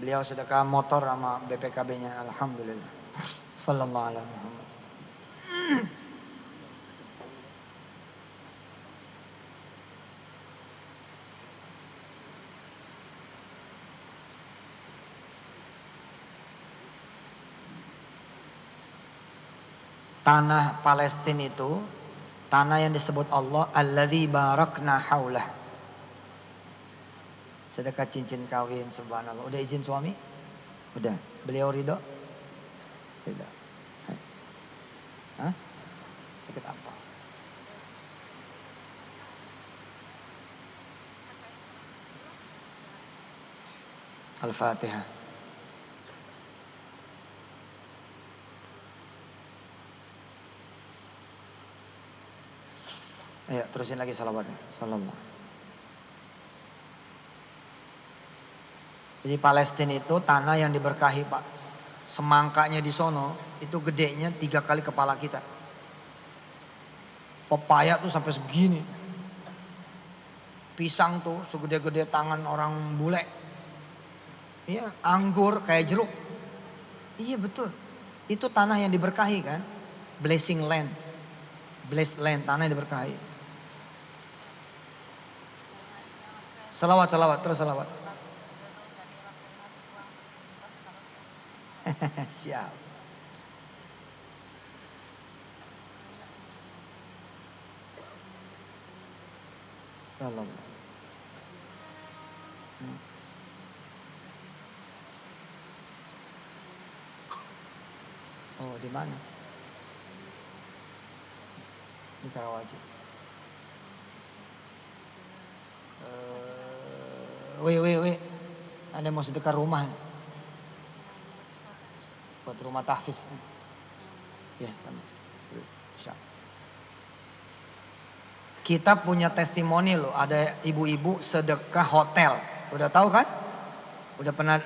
Beliau sedekah motor sama BPKB-nya. Alhamdulillah. Sallallahu alaihi Muhammad. Tanah Palestina itu tanah yang disebut Allah alladzi barakna haulah. Sedekah cincin kawin, subhanallah. Udah izin suami? Udah. Beliau ridho? Tidak. Hah? Sakit apa? Al-Fatihah. Ayo terusin lagi salawatnya. Sallallahu. Jadi Palestina itu tanah yang diberkahi, Pak. Semangkanya di sono itu gedenya 3 kali kepala kita. Pepaya tuh sampai segini. Pisang tuh segede-gede tangan orang bule. Iya, anggur kayak jeruk. Iya betul. Itu tanah yang diberkahi kan. Blessing land. Blessed land, tanah yang diberkahi. Salawat, terus salawat. Siap. Salam. Oh, di mana? Di Karawaci. Wih. Ada yang mau sedekah rumah? Buat rumah tahfiz. Ya, sama. Kita punya testimoni loh, ada ibu-ibu sedekah hotel. Udah tahu kan? Udah pernah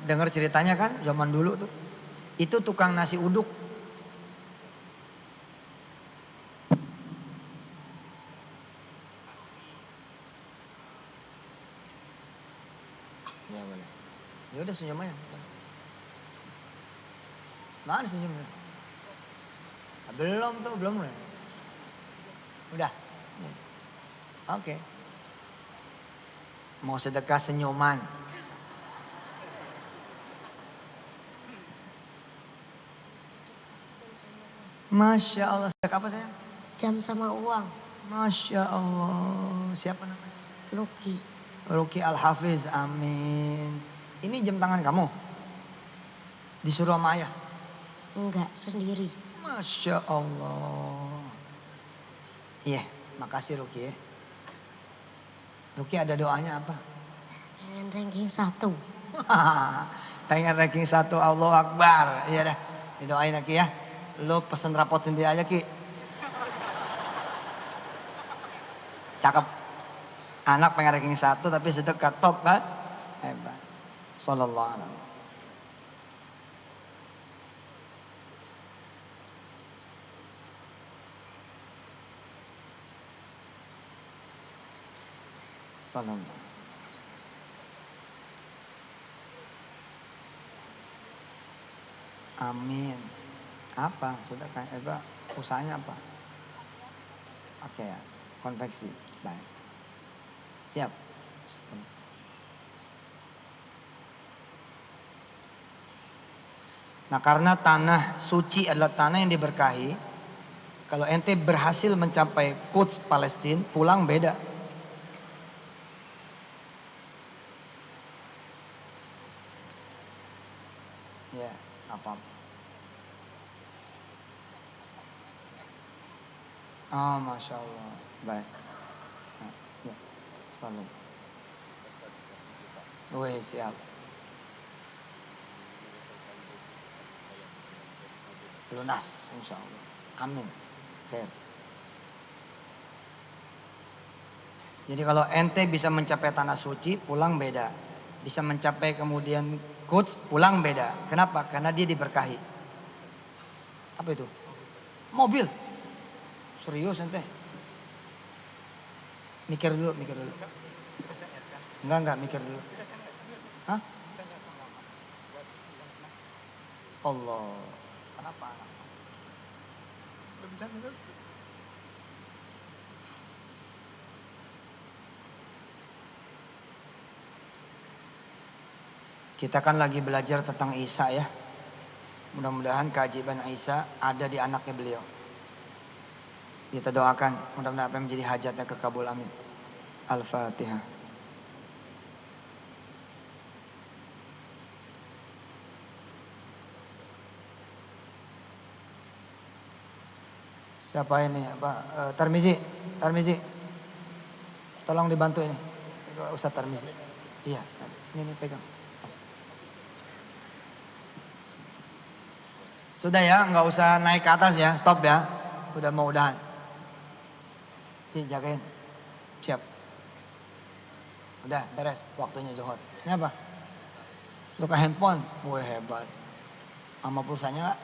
dengar ceritanya kan? Zaman dulu tuh. Itu tukang nasi uduk. Ya boleh. Ya udah senyum aja. Mana senyumnya? Belum tuh, belum. Udah. Oke. Mau sedekah senyuman. Masya Allah. Sedekah apa sayang? Jam sama uang. Masya Allah. Siapa namanya? Luki. Ruki Al-Hafiz. Amin. Ini jam tangan kamu? Disuruh sama ayah? Enggak, sendiri. Masya Allah. Iya, makasih Ruki ya. Ruki ada doanya apa? Pengen ranking 1. Pengen ranking 1, Allahu Akbar. Iya dah, didoain Ki ya. Lu pesen rapot sendiri aja Ki. Cakep. Anak pengen ranking 1 tapi sedekah top kan? Hebat. Sallallahu alaihi wasallam. Sallallahu. Amin. Apa sedekah? Usahanya apa? Oke ya, konveksi. Baik. Siap. Nah karena tanah suci adalah tanah yang diberkahi. Kalau ente berhasil mencapai Quds Palestina, pulang beda. Ya, apa-apa. Oh, Masya Allah. Baik. Nah, ya, salam. Wih, siap. Lunas, insya Allah. Amin. Fair. Jadi kalau ente bisa mencapai tanah suci, pulang beda. Bisa mencapai kemudian Quds, pulang beda. Kenapa? Karena dia diberkahi. Apa itu? Mobil. Serius ente? Mikir dulu. Enggak, mikir dulu. Hah? Allah. Kenapa? Kita kan lagi belajar tentang Isa ya. Mudah-mudahan keajaiban Isa ada di anaknya beliau. Kita doakan mudah-mudahan apa yang menjadi hajatnya kekabul, amin. Al-Fatihah. Siapa ini? Tarmizi. Tolong dibantu ini. Ustaz Tarmizi. Iya, ini pegang. Sudah ya, nggak usah naik ke atas ya, stop ya. Udah mau udahan. Jagain. Siap. Udah beres, waktunya zuhur. Ini apa? Lu ke handphone. Wih hebat. Sama pulsanya nggak?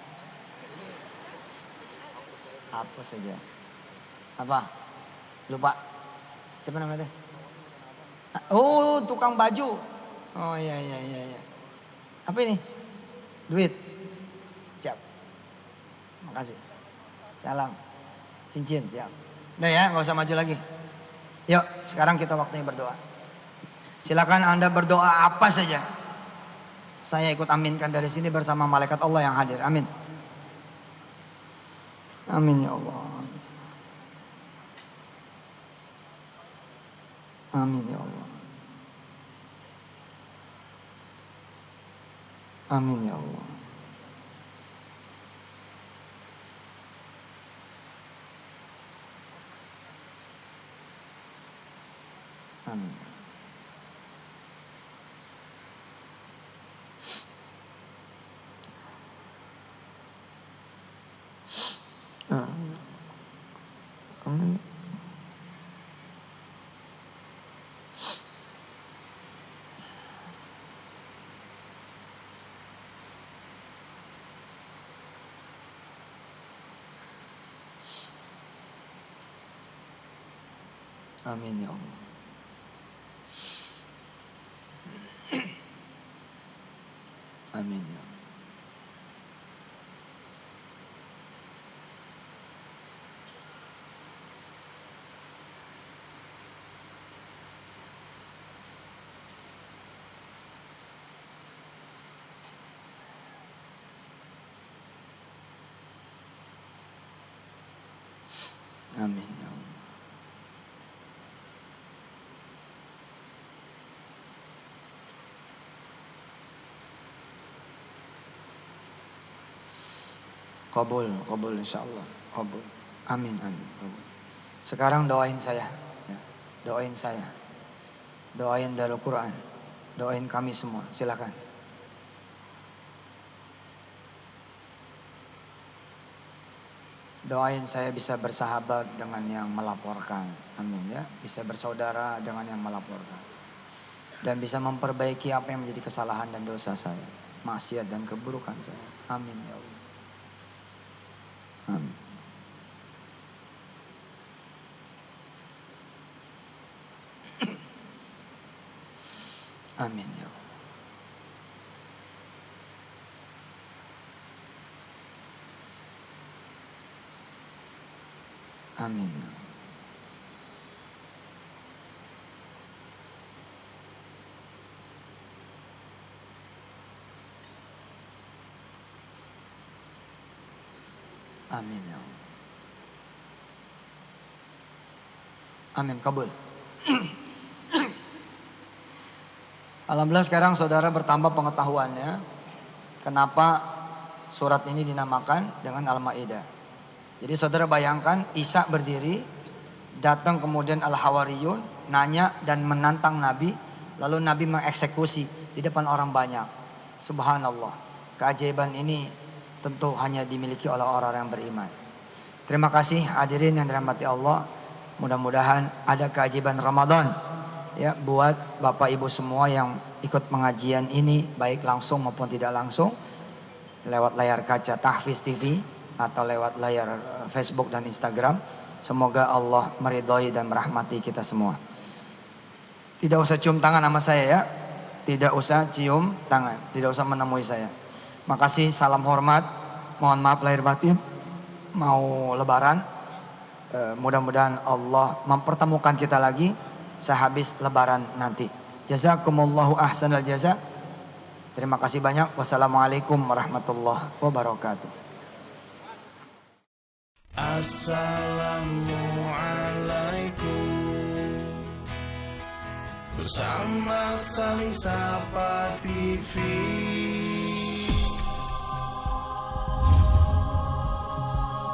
Hapus saja. Apa? Lupa. Siapa namanya? Oh, tukang baju. Oh iya. Apa ini? Duit. Siap. Makasih. Salam. Cincin, siap. Udah ya, nggak usah maju lagi. Yuk, sekarang kita waktunya berdoa. Silakan Anda berdoa apa saja. Saya ikut aminkan dari sini bersama malaikat Allah yang hadir. Amin. Amin ya Allah. Amin ya Allah. Amin ya Allah. Amin. Amin ya Allah. Amin ya Allah. Amin ya Allah. Qabul insyaallah. Qabul. Amin amin. Qabul. Sekarang doain saya. Ya. Doain saya. Doain Darul Quran. Doain kami semua. Silakan. Doain saya bisa bersahabat dengan yang melaporkan. Amin ya. Bisa bersaudara dengan yang melaporkan. Dan bisa memperbaiki apa yang menjadi kesalahan dan dosa saya. Maksiat dan keburukan saya. Amin ya Allah. Amin. Amin ya Allah. Amin. Amin ya Allah. Amin, kabul. Alhamdulillah sekarang saudara bertambah pengetahuannya. Kenapa surat ini dinamakan dengan Al-Maidah. Jadi saudara bayangkan Isa berdiri, datang kemudian Al-Hawariyun, nanya dan menantang Nabi, lalu Nabi mengeksekusi di depan orang banyak. Subhanallah, keajaiban ini tentu hanya dimiliki oleh orang-orang yang beriman. Terima kasih hadirin yang dirahmati Allah. Mudah-mudahan ada keajaiban Ramadan ya buat Bapak Ibu semua yang ikut pengajian ini, baik langsung maupun tidak langsung, lewat layar kaca Tahfiz TV atau lewat layar Facebook dan Instagram. Semoga Allah meridhai dan merahmati kita semua. Tidak usah cium tangan sama saya ya. Tidak usah cium tangan, tidak usah menemui saya. Makasih, salam hormat. Mohon maaf lahir batin. Mau lebaran, mudah-mudahan Allah mempertemukan kita lagi sehabis lebaran nanti. Jazakumullahu ahsanal jaza. Terima kasih banyak. Wassalamualaikum warahmatullahi wabarakatuh. Assalamualaikum. Bersama Saling Sapa TV.